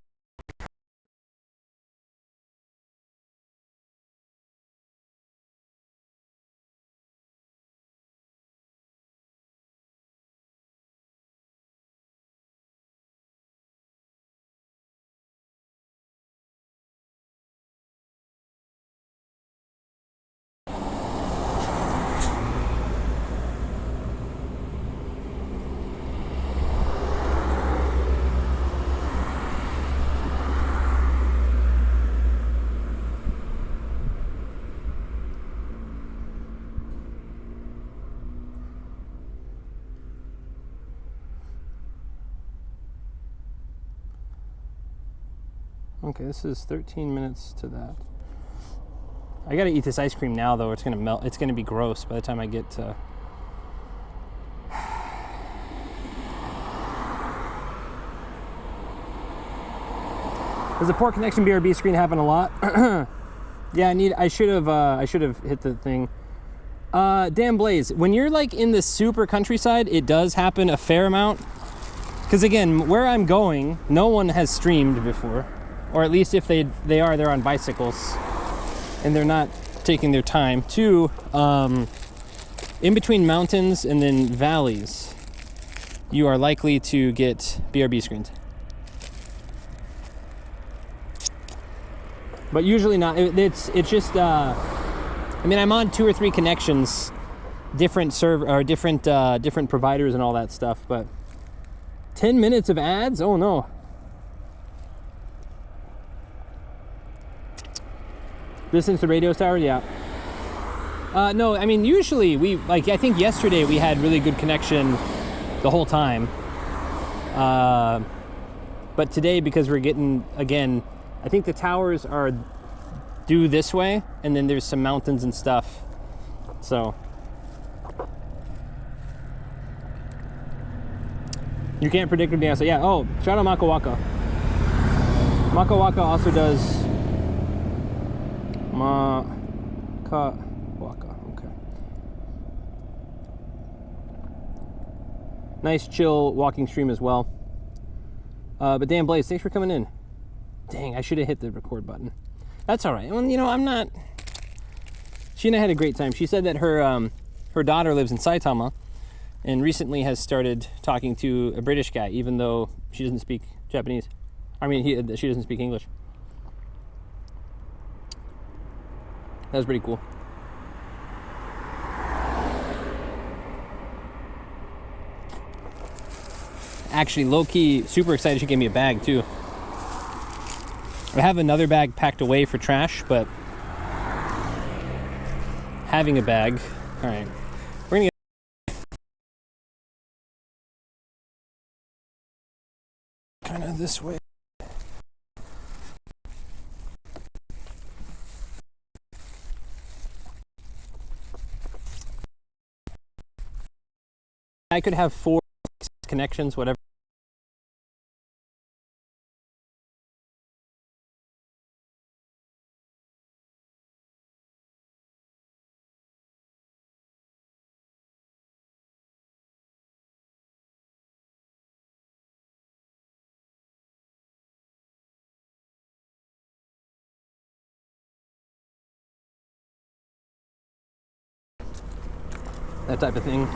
okay, this is 13 minutes to that. I gotta eat this ice cream now, though. It's gonna melt. It's gonna be gross by the time I get to. Does the poor connection BRB screen happen a lot? Yeah, I should have hit the thing. Damn Blaze, when you're like in the super countryside, it does happen a fair amount. Because again, where I'm going, no one has streamed before. Or at least if they are, they're on bicycles and they're not taking their time. Two, in between mountains and then valleys, you are likely to get BRB screens. But usually not. It's just. I mean, I'm on 2 or 3 connections, different different providers and all that stuff. But 10 minutes of ads? Oh no. Distance to radio tower? Yeah. No, I mean, usually I think yesterday we had really good connection the whole time. But today, because we're getting, again, I think the towers are due this way, and then there's some mountains and stuff. So. You can't predict what the answer. Yeah, oh, shout out Maka Waka. Maka Waka also does Maka Waka, okay. Nice chill walking stream as well. But Dan Blaze, thanks for coming in. Dang, I should have hit the record button. That's all right. Well, you know, I'm not. She and I had a great time. She said that her daughter lives in Saitama, and recently has started talking to a British guy, even though she doesn't speak Japanese. I mean, she doesn't speak English. That was pretty cool. Actually, low-key, super excited she gave me a bag, too. I have another bag packed away for trash, but having a bag... All right. We're going to get kind of this way. I could have 4 connections, whatever. That type of thing.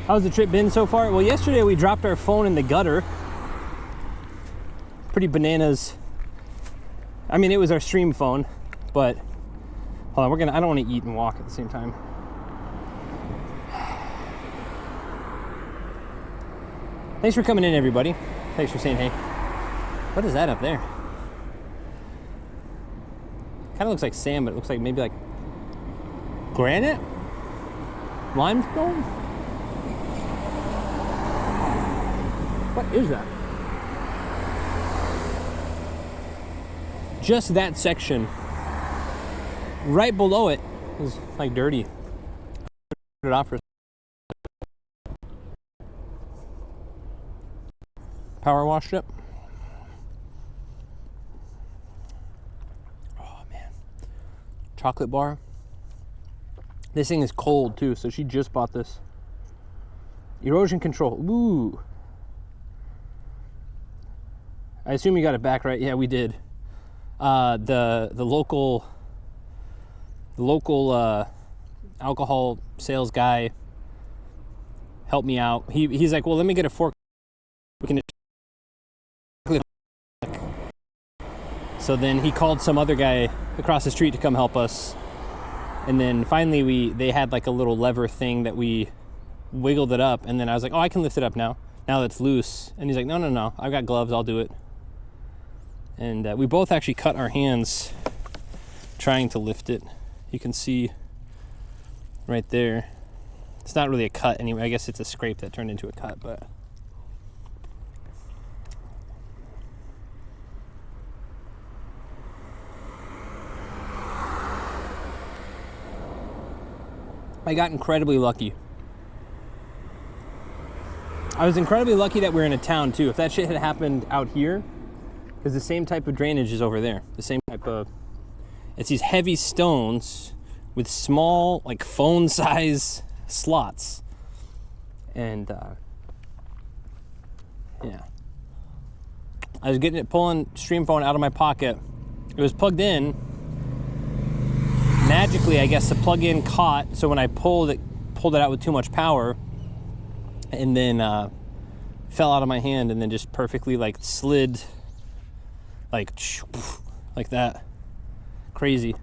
How's the trip been so far? Well, yesterday we dropped our phone in the gutter. Pretty bananas. I mean, it was our stream phone, but hold on, I don't want to eat and walk at the same time. Thanks for coming in, everybody. Thanks for saying hey. What is that up there? Kind of looks like sand, but it looks like maybe like granite? Limestone? What is that? Just that section right below it is like dirty. Put it off for power wash strip. Oh man. Chocolate bar. This thing is cold too, so she just bought this. Erosion control. Ooh. I assume you got it back right. Yeah, we did. The local alcohol sales guy helped me out. He's like, well, let me get a fork. We can. So then he called some other guy across the street to come help us. And then finally they had like a little lever thing that we wiggled it up. And then I was like, oh, I can lift it up now that it's loose. And he's like, no, I've got gloves, I'll do it. And we both actually cut our hands trying to lift it. You can see right there. It's not really a cut anyway. I guess it's a scrape that turned into a cut, but. I got incredibly lucky. I was incredibly lucky that we're in a town too. If that shit had happened out here, because the same type of drainage is over there. The same type of, it's these heavy stones with small, like phone size slots. And yeah. I was pulling stream phone out of my pocket. It was plugged in. Magically, I guess the plug-in caught, so when I pulled it out with too much power, and then fell out of my hand, and then just perfectly like slid, like that, crazy.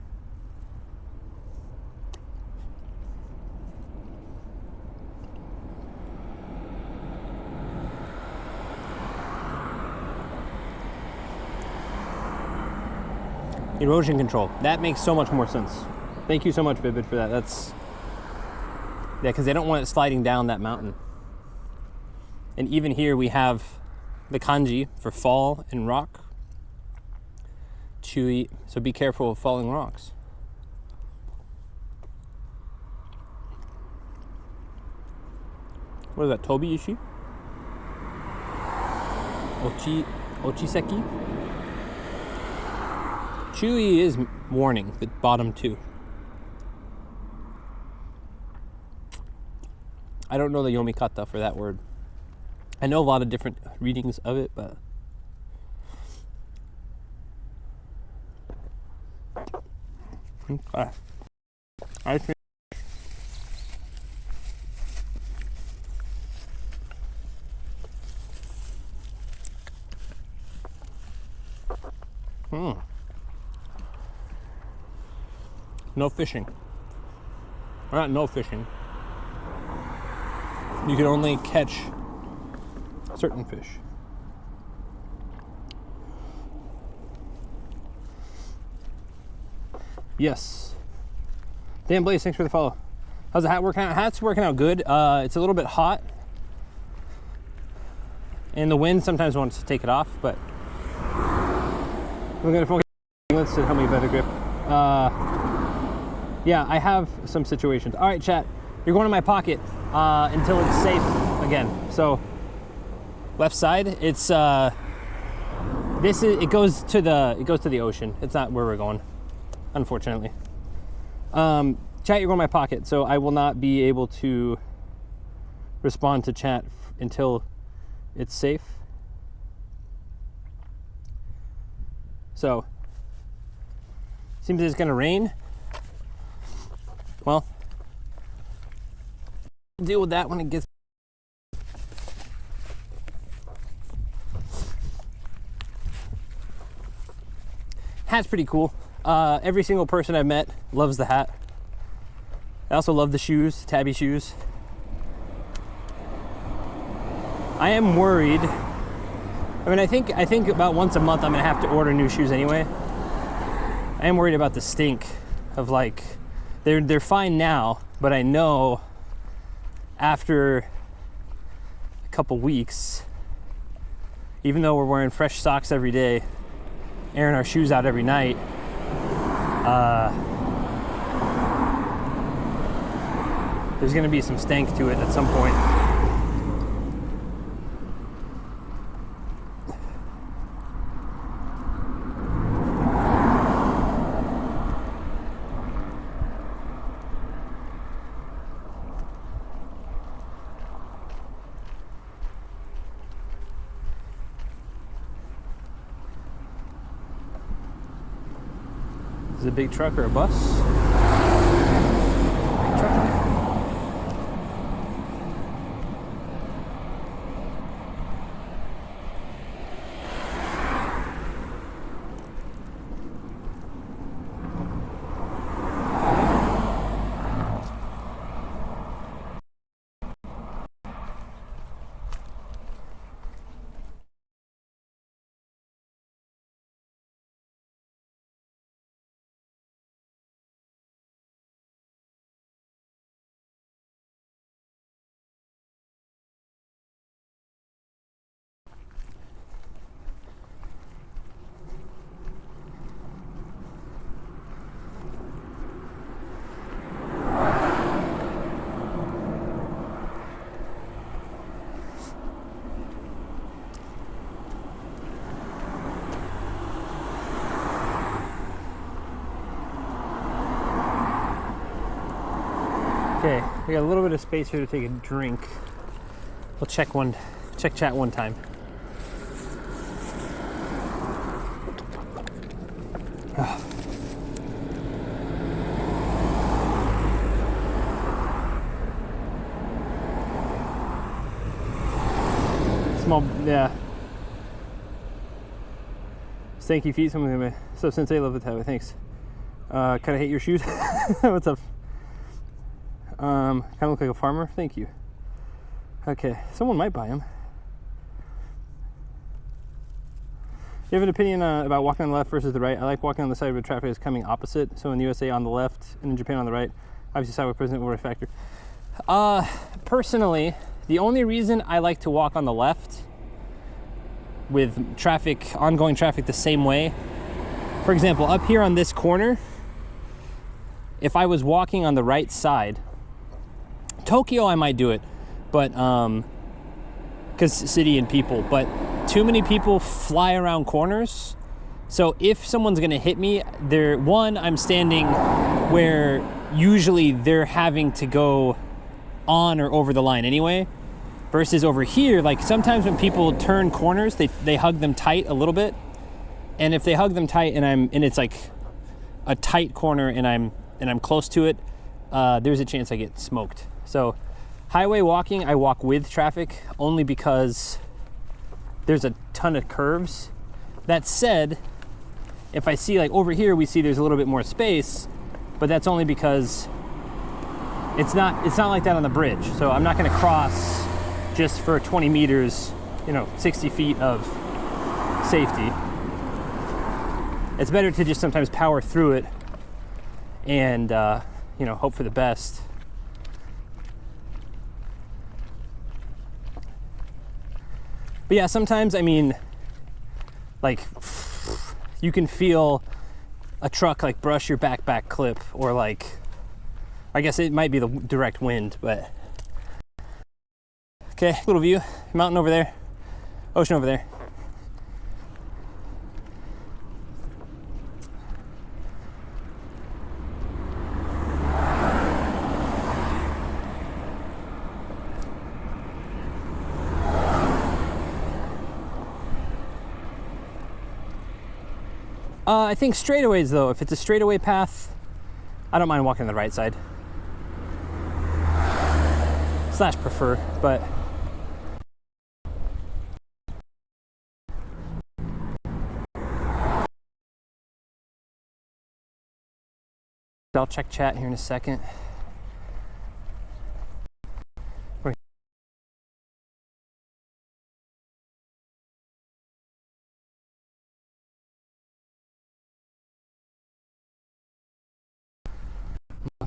Erosion control. That makes so much more sense. Thank you so much, Vivid, for that. That's, yeah, because they don't want it sliding down that mountain. And even here we have the kanji for fall and rock. Chewy, so be careful of falling rocks. What is that, Tobi Ishi? Ochiseki? Chewy is warning, the bottom two. I don't know the yomikata for that word. I know a lot of different readings of it, but okay. I think no fishing. Or not no fishing. You can only catch certain fish. Yes. Dan Blaze, thanks for the follow. How's the hat working out? Hat's working out good. It's a little bit hot. And the wind sometimes wants to take it off, but we're gonna focus on this to help me better grip. Yeah, I have some situations. All right, chat, you're going in my pocket until it's safe again. So left side, it's it goes to the ocean. It's not where we're going, unfortunately. Chat, you're going in my pocket, so I will not be able to respond to chat until it's safe. So seems it's gonna rain. Well, deal with that when it gets. Hat's pretty cool. Every single person I've met loves the hat. I also love the shoes, tabby shoes. I am worried. I mean, I think about once a month I'm gonna have to order new shoes anyway. I am worried about the stink of like, they're fine now, but I know after a couple weeks, even though we're wearing fresh socks every day, airing our shoes out every night, there's gonna be some stank to it at some point. Is it a big truck or a bus? Big truck. Okay, we got a little bit of space here to take a drink. We'll check chat one time. Small, yeah. Stanky feet, something like that. So Sensei, love the tab, thanks. Kind of hate your shoes. What's up? Kind of look like a farmer. Thank you. Okay, someone might buy them. Do you have an opinion about walking on the left versus the right? I like walking on the side where traffic is coming opposite. So in the USA on the left and in Japan on the right. Obviously sidewalk president will be a factor. Personally, the only reason I like to walk on the left with traffic, ongoing traffic the same way. For example, up here on this corner, if I was walking on the right side, Tokyo, I might do it, but because city and people, but too many people fly around corners. So if someone's gonna hit me, I'm standing where usually they're having to go on or over the line anyway, versus over here, like sometimes when people turn corners, they hug them tight a little bit. And if they hug them tight and it's like a tight corner and I'm close to it, there's a chance I get smoked. So highway walking, I walk with traffic only because there's a ton of curves. That said, if I see like over here, we see there's a little bit more space, but that's only because it's not like that on the bridge. So I'm not gonna cross just for 20 meters, 60 feet of safety. It's better to just sometimes power through it and hope for the best. But yeah, sometimes, I mean, like, you can feel a truck like brush your back clip, or like, I guess it might be the direct wind, but. Okay, little view, mountain over there, ocean over there. I think straightaways though, if it's a straightaway path, I don't mind walking on the right side. / prefer, but. I'll check chat here in a second.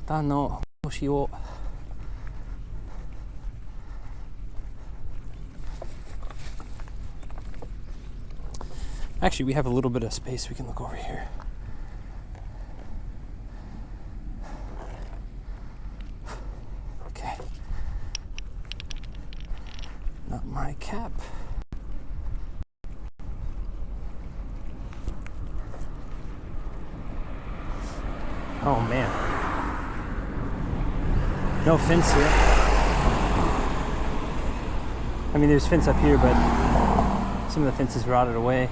肩の腰を Actually, we have a little bit of space. We can look over here. Okay. Not my cap. Oh man. No fence here. I mean, there's fence up here, but some of the fences rotted away.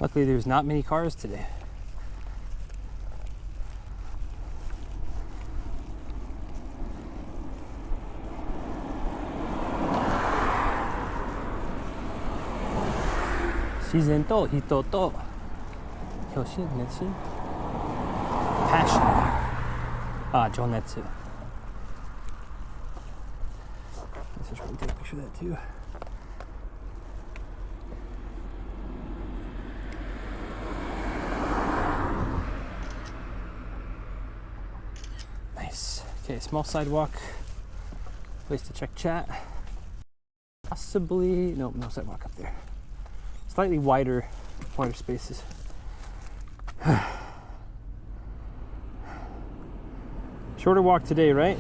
Luckily, there's not many cars today. Passion. Jonetsu. Let's just take a picture of that too. Nice. Okay, small sidewalk. Place to check chat. Possibly, nope, no sidewalk up there. Slightly wider spaces. Shorter walk today, right?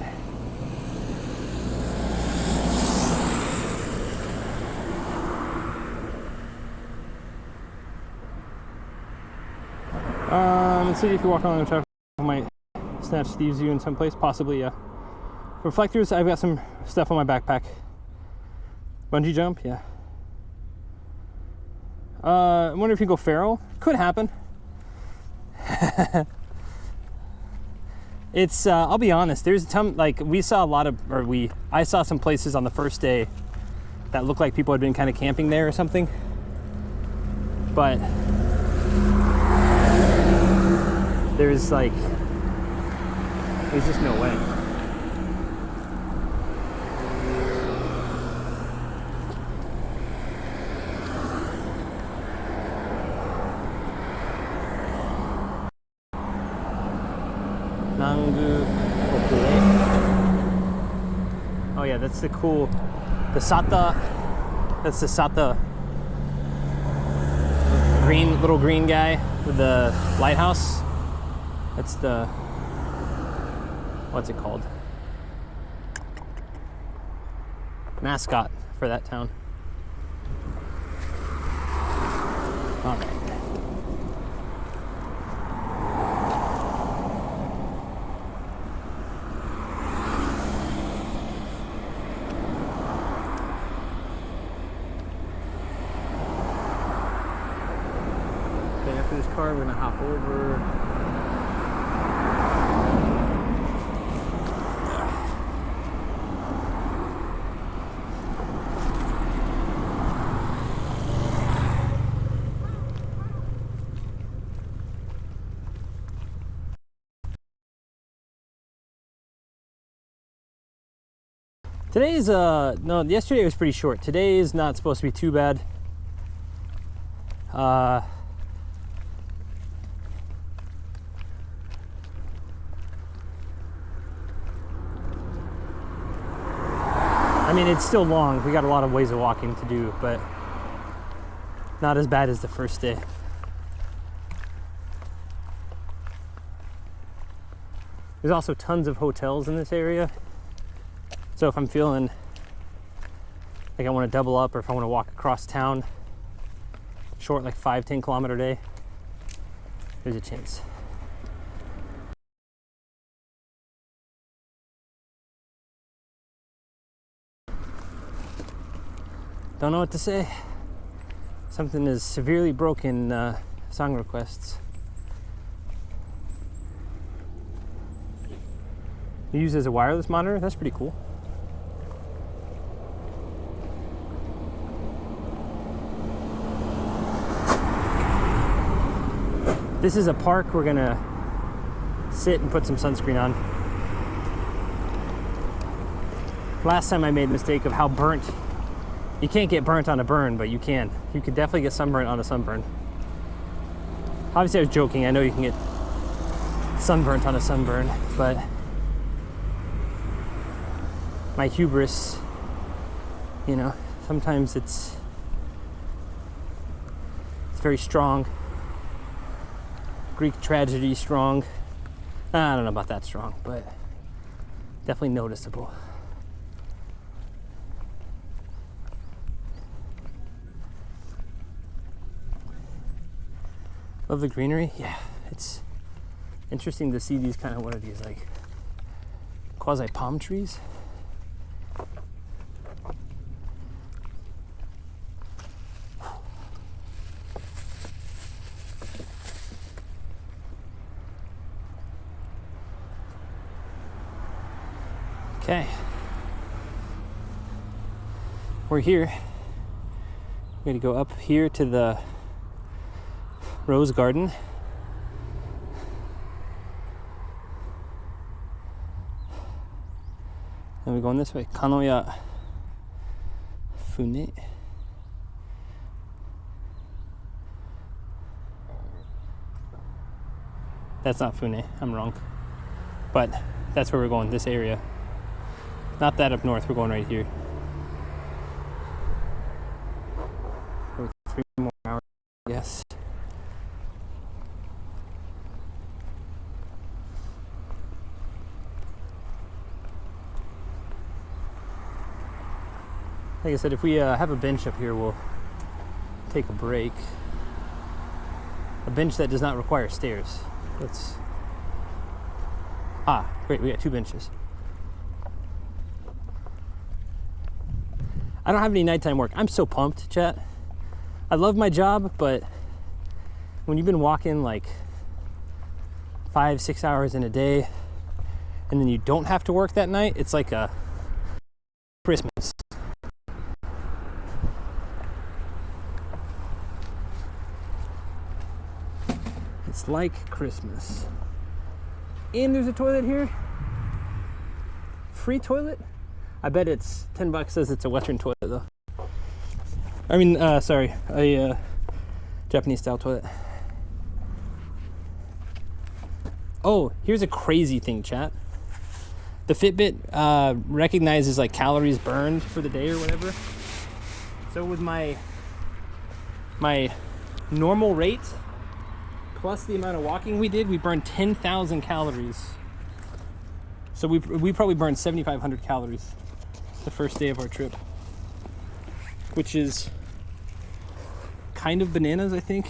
Let's see if you walk along the traffic, I might snatch these view in some place, possibly, yeah. Reflectors, I've got some stuff on my backpack. Bungee jump, yeah. I wonder if you go feral. Could happen. It's, I'll be honest, there's a ton, like, we saw a lot of, I saw some places on the first day that looked like people had been kind of camping there or something. But there's like, there's just no way. Oh yeah, that's the cool, the Sata, that's the Sata little green guy with the lighthouse. That's the, what's it called? Mascot for that town. All right. After this car, we're gonna hop over. Today's no, yesterday was pretty short. Today is not supposed to be too bad. I mean, it's still long. We got a lot of ways of walking to do, but not as bad as the first day. There's also tons of hotels in this area. So if I'm feeling like I want to double up, or if I want to walk across town, short like 5-10 kilometer day, there's a chance. Don't know what to say. Something is severely broken. Song requests. Used as a wireless monitor? That's pretty cool. This is a park we're gonna sit and put some sunscreen on. Last time I made the mistake of how burnt. You can't get burnt on a burn, but you can. You could definitely get sunburnt on a sunburn. Obviously I was joking, I know you can get sunburnt on a sunburn, but my hubris, you know, sometimes it's very strong. Greek tragedy strong. I don't know about that strong, but definitely noticeable. Love the greenery. Yeah, it's interesting to see these kind of, what are these, like quasi palm trees? Okay, we're here. We're gonna go up here to the rose garden. And we're going this way. Kanoya Fune. That's not Fune, I'm wrong. But that's where we're going, this area. Not that up north, we're going right here. For 3 more hours, yes. Like I said, if we have a bench up here, we'll take a break. A bench that does not require stairs. Let's... great, we got 2 benches. I don't have any nighttime work. I'm so pumped, chat. I love my job, but when you've been walking like 5-6 hours in a day, and then you don't have to work that night, it's like a Christmas. It's like Christmas. And there's a toilet here. Free toilet? I bet it's $10 says it's a Western toilet though. I mean, sorry, a Japanese style toilet. Oh, here's a crazy thing, chat. The Fitbit recognizes like calories burned for the day or whatever. So with my normal rate plus the amount of walking we did, we burned 10,000 calories. So we probably burned 7,500 calories the first day of our trip, which is kind of bananas, I think.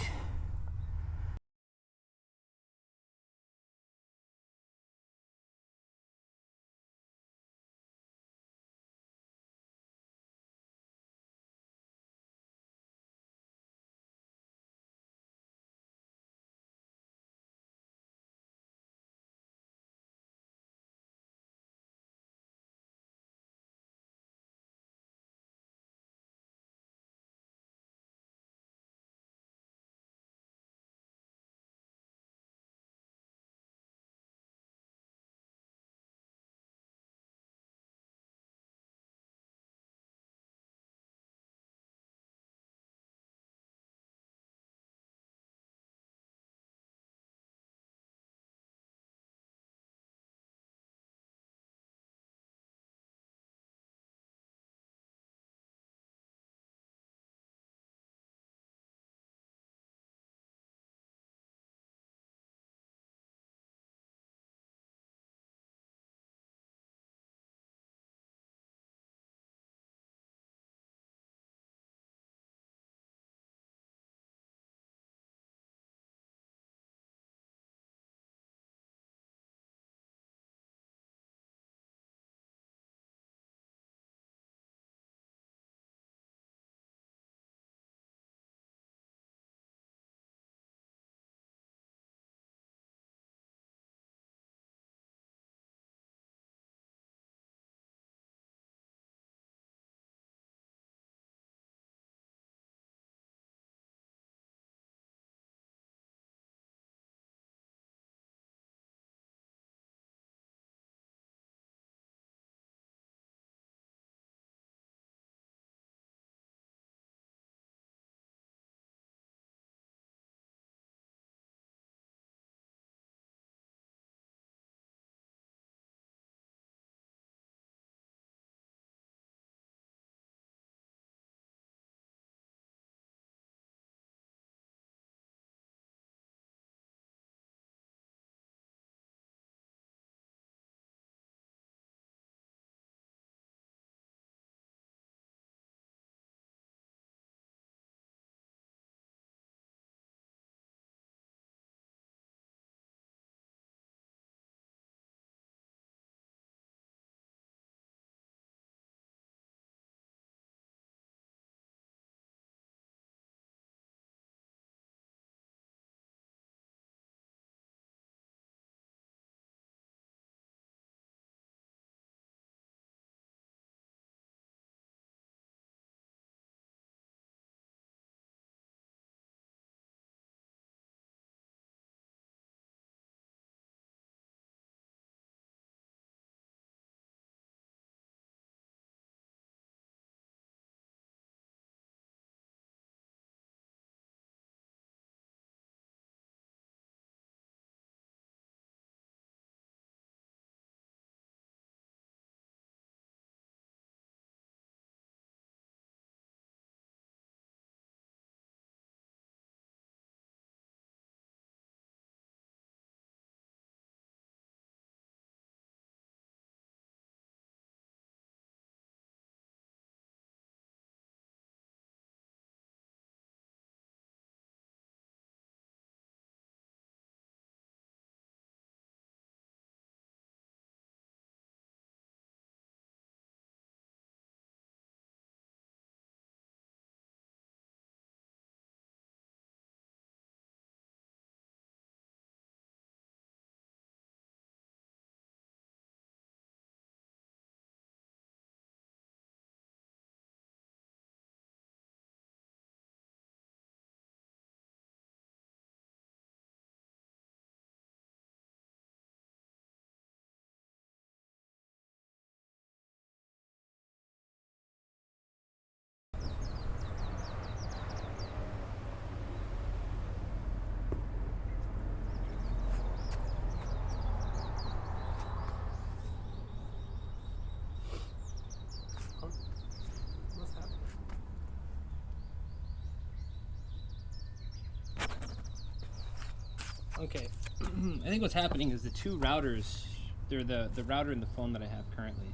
Okay. I think what's happening is the two routers, they're the router and the phone that I have currently.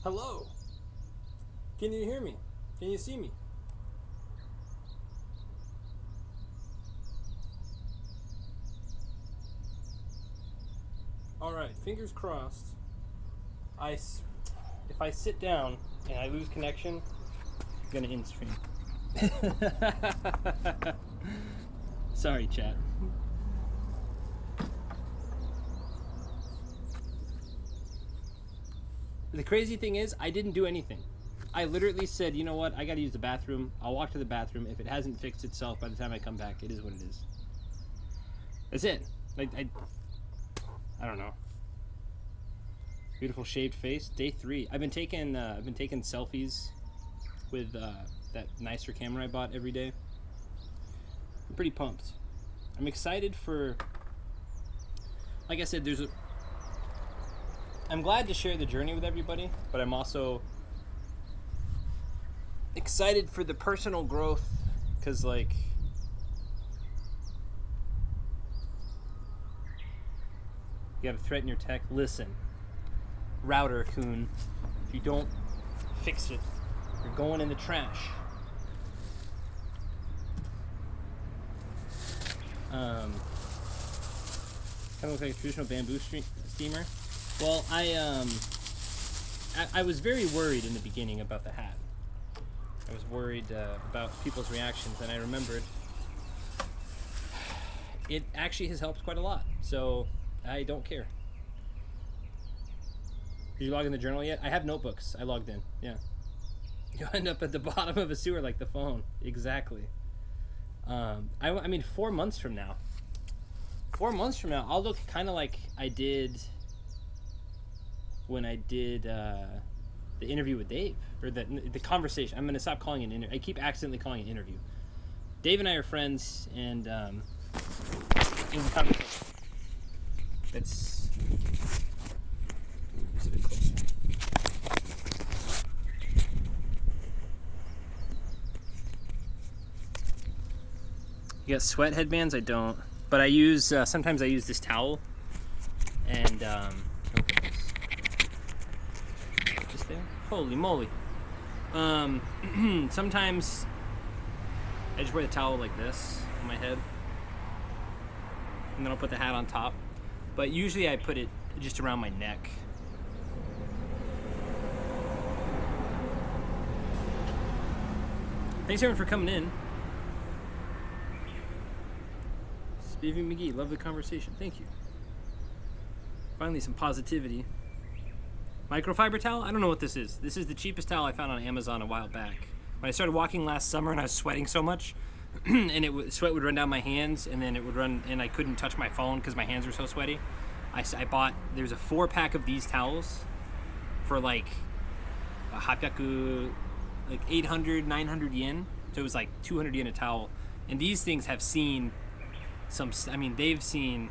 Hello. Can you hear me? Can you see me? All right, fingers crossed. If I sit down and I lose connection, I'm gonna end stream. Sorry, chat. The crazy thing is, I didn't do anything. I literally said, you know what, I gotta use the bathroom. I'll walk to the bathroom. If it hasn't fixed itself by the time I come back, it is what it is. That's it. Like, I don't know. Beautiful shaved face. Day 3. I've been taking selfies with that nicer camera I bought every day. I'm pretty pumped. I'm excited for. Like I said, I'm glad to share the journey with everybody, but I'm also excited for the personal growth, because like. You have a threat in your tech. Listen, router coon, if you don't fix it, you're going in the trash. Kind of looks like a traditional bamboo steamer. Well, I was very worried in the beginning about the hat. I was worried about people's reactions, and I remembered it actually has helped quite a lot. So I don't care. Did you log in the journal yet? I have notebooks. I logged in. Yeah. You'll end up at the bottom of a sewer like the phone. Exactly. I mean, 4 months from now. 4 months from now, I'll look kind of like I did when I did the interview with Dave, or the conversation. I'm gonna stop calling it an interview. I keep accidentally calling it an interview. Dave and I are friends, and it was a conversation. That's. A bit closer. You got sweat headbands? I don't, but I use sometimes I use this towel, and just there. Holy moly! Sometimes I just wear the towel like this on my head, and then I'll put the hat on top. But usually I put it just around my neck. Thanks everyone for coming in. Stevie McGee, love the conversation. Thank you. Finally some positivity. Microfiber towel? I don't know what this is. This is the cheapest towel I found on Amazon a while back. When I started walking last summer and I was sweating so much, and sweat would run down my hands, and then it would run, and I couldn't touch my phone because my hands were so sweaty. I bought, there's a 4-pack of these towels for like a hapyaku, like 800, 900 yen. So it was like 200 yen a towel. And these things have seen some, I mean, they've seen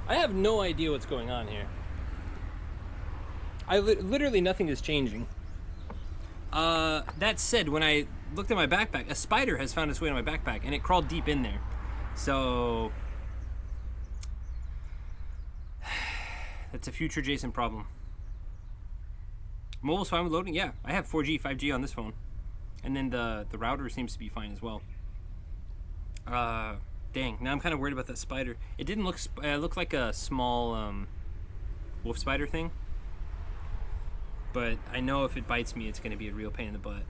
I have no idea what's going on here. Literally nothing is changing. That said, when I looked at my backpack, a spider has found its way to my backpack, and it crawled deep in there. So that's a future Jason problem. Mobile's fine with loading? Yeah, I have 4G, 5G on this phone. And then the router seems to be fine as well. Dang, now I'm kind of worried about that spider. It didn't look like a small wolf spider thing. But I know if it bites me, it's going to be a real pain in the butt.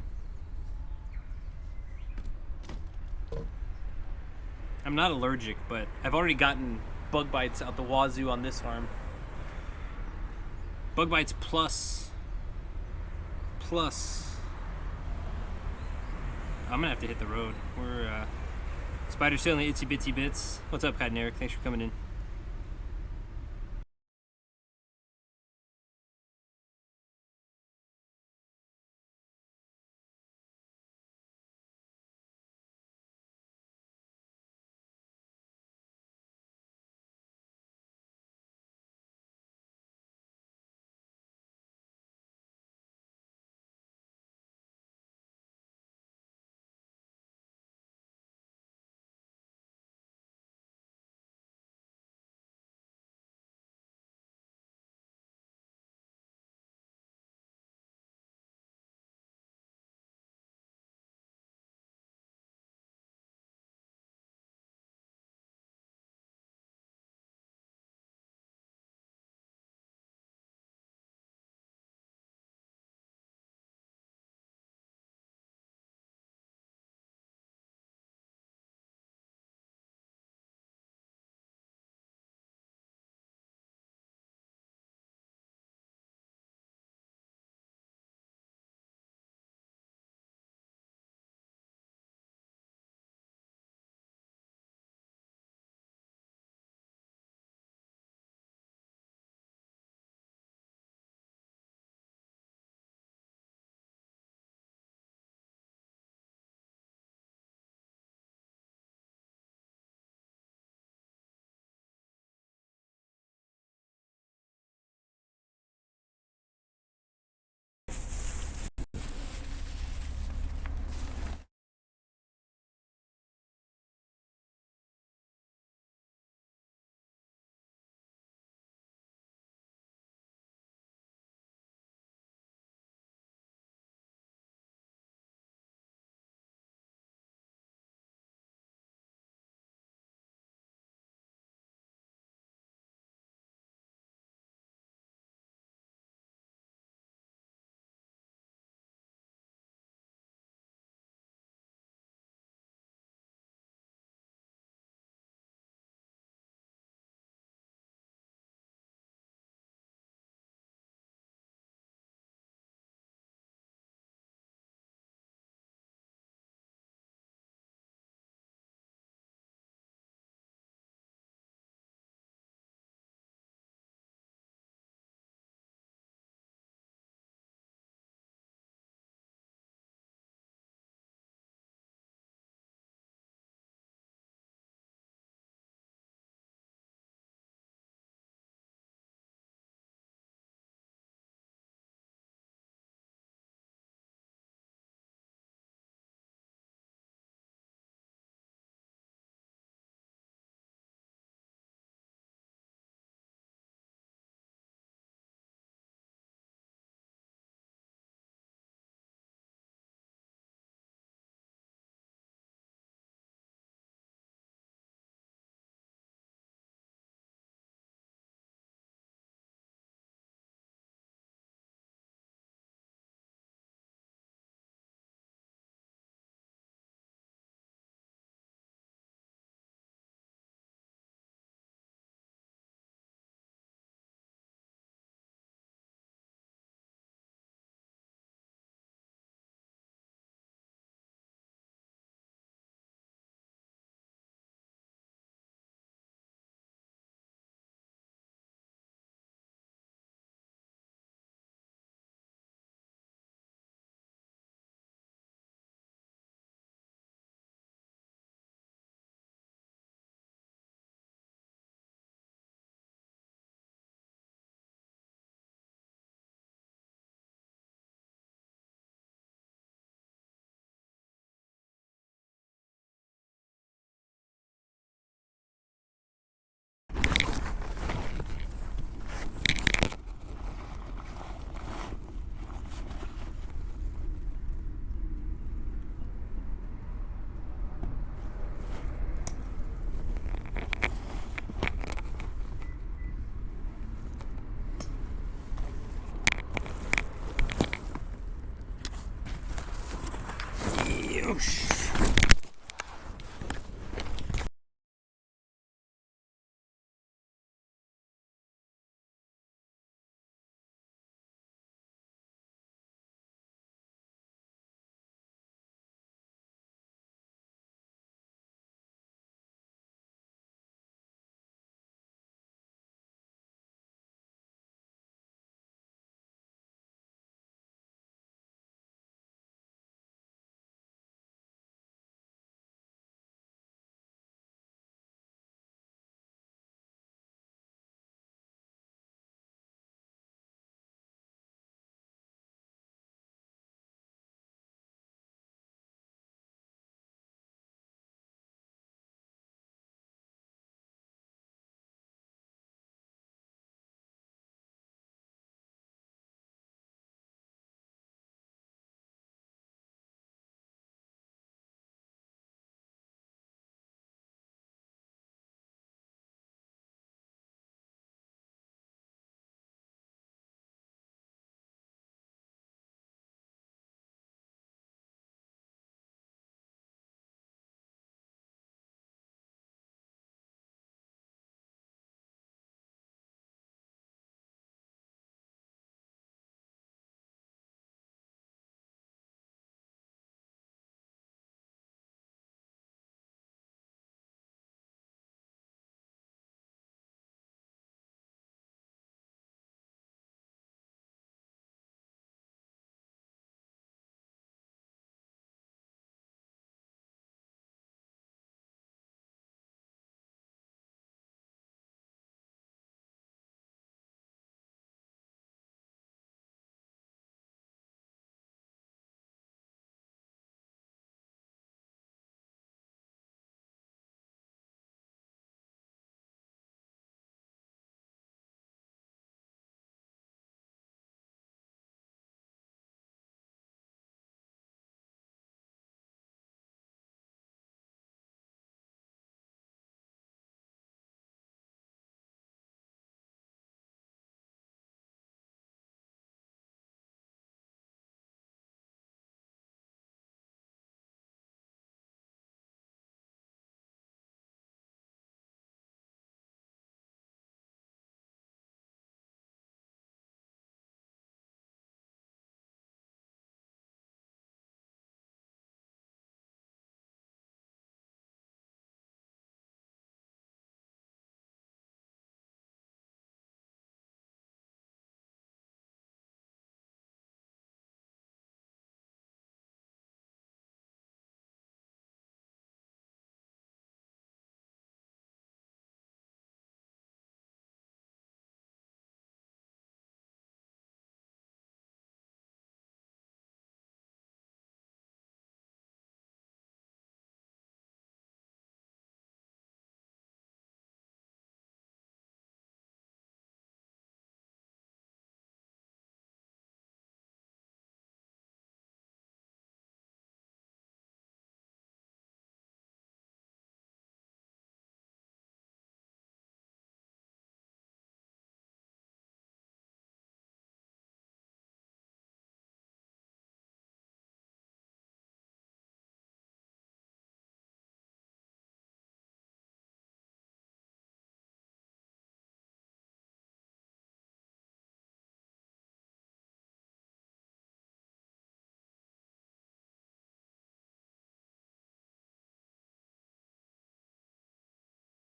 I'm not allergic, but I've already gotten bug bites out the wazoo on this arm. Bug bites plus. I'm gonna have to hit the road. We're Spider's still in the itsy bitsy bits. What's up, Kat and Eric? Thanks for coming in.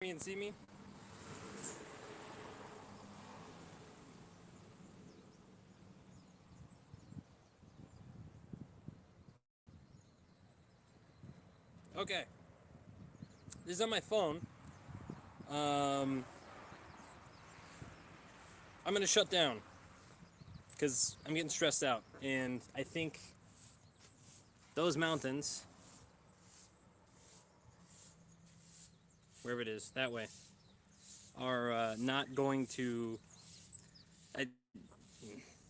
And see me? Okay. This is on my phone. I'm gonna shut down because I'm getting stressed out, and I think those mountains, wherever it is, that way, are not going to.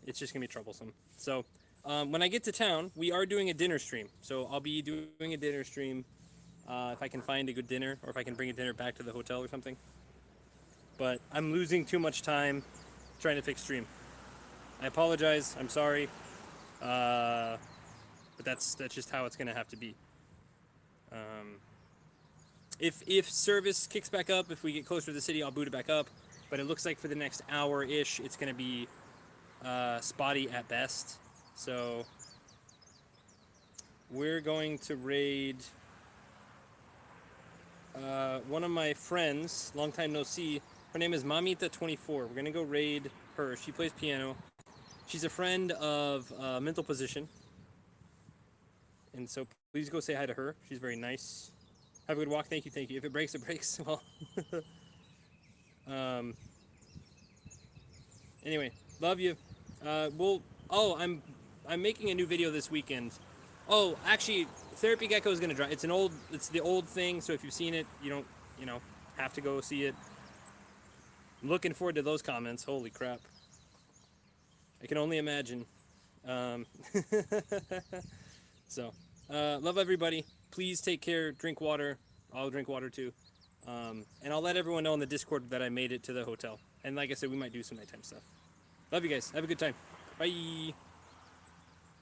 It's just gonna be troublesome. So when I get to town, we are doing a dinner stream. So I'll be doing a dinner stream if I can find a good dinner, or if I can bring a dinner back to the hotel or something. But I'm losing too much time trying to fix stream. I apologize. I'm sorry. But that's just how it's gonna have to be. If service kicks back up, if we get closer to the city, I'll boot it back up. But it looks like for the next hour-ish, it's going to be spotty at best. So we're going to raid one of my friends, long time no see. Her name is Mamita24. We're going to go raid her. She plays piano. She's a friend of Mental Position. And so please go say hi to her. She's very nice. Have a good walk. Thank you, thank you. If it breaks, it breaks. Well, anyway, love you. I'm making a new video this weekend. Oh, actually, Therapy Gecko is gonna drop. It's the old thing. So if you've seen it, you don't, have to go see it. I'm looking forward to those comments. Holy crap! I can only imagine. So, love everybody. Please take care. Drink water. I'll drink water too. And I'll let everyone know in the Discord that I made it to the hotel. And like I said, we might do some nighttime stuff. Love you guys. Have a good time. Bye.